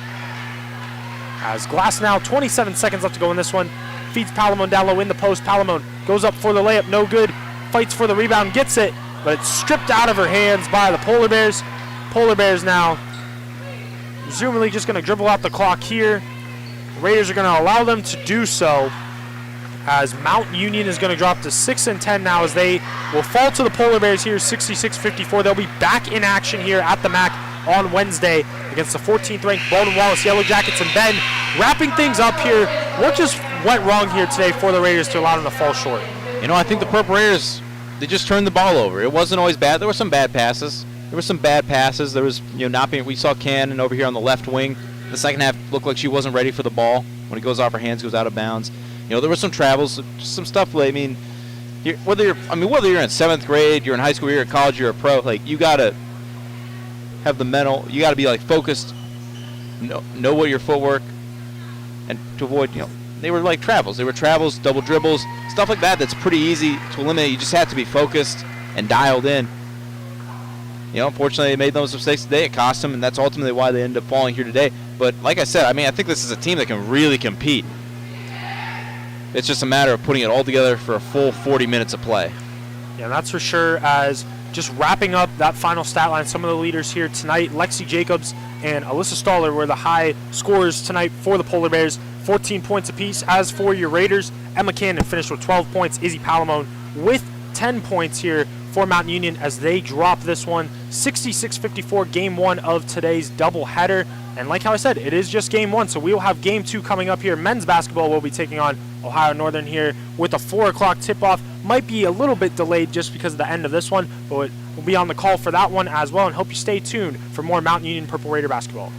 As Glass now, 27 seconds left to go in this one. Feeds Palomon down low in the post. Palomon goes up for the layup, no good. Fights for the rebound, gets it, but it's stripped out of her hands by the Polar Bears. Polar Bears now, presumably just going to dribble out the clock here. The Raiders are going to allow them to do so, as Mount Union is going to drop to 6-10 now, as they will fall to the Polar Bears here, 66-54. They'll be back in action here at the MAC on Wednesday against the 14th ranked Baldwin Wallace Yellow Jackets. And Ben, wrapping things up here, what just went wrong here today for the Raiders to allow them to fall short? I think the Purple Raiders, they just turned the ball over. It wasn't always bad. There were some bad passes. There was, not being, we saw Cannon over here on the left wing. The second half looked like she wasn't ready for the ball. When it goes off her hands, goes out of bounds. There were some travels, just some stuff. Whether you're in seventh grade, you're in high school, you're in college, you're a pro, you gotta have the mental. You gotta be focused, know what your footwork, and to avoid. They were like travels. They were travels, double dribbles, stuff like that. That's pretty easy to eliminate. You just have to be focused and dialed in. Unfortunately, they made those mistakes today. It cost them, and that's ultimately why they ended up falling here today. But like I said, I think this is a team that can really compete. It's just a matter of putting it all together for a full 40 minutes of play. Yeah, that's for sure. As just wrapping up that final stat line, some of the leaders here tonight, Lexi Jacobs and Alyssa Stoller were the high scorers tonight for the Polar Bears. 14 points apiece. As for your Raiders, Emma Cannon finished with 12 points. Izzy Palomon with 10 points here for Mount Union as they drop this one 66-54, game one of today's doubleheader. And like how I said, it is just game one, so we will have game two coming up here. Men's basketball will be taking on Ohio Northern here with a 4 o'clock tip-off. Might be a little bit delayed just because of the end of this one, but we'll be on the call for that one as well, and hope you stay tuned for more Mount Union Purple Raider basketball.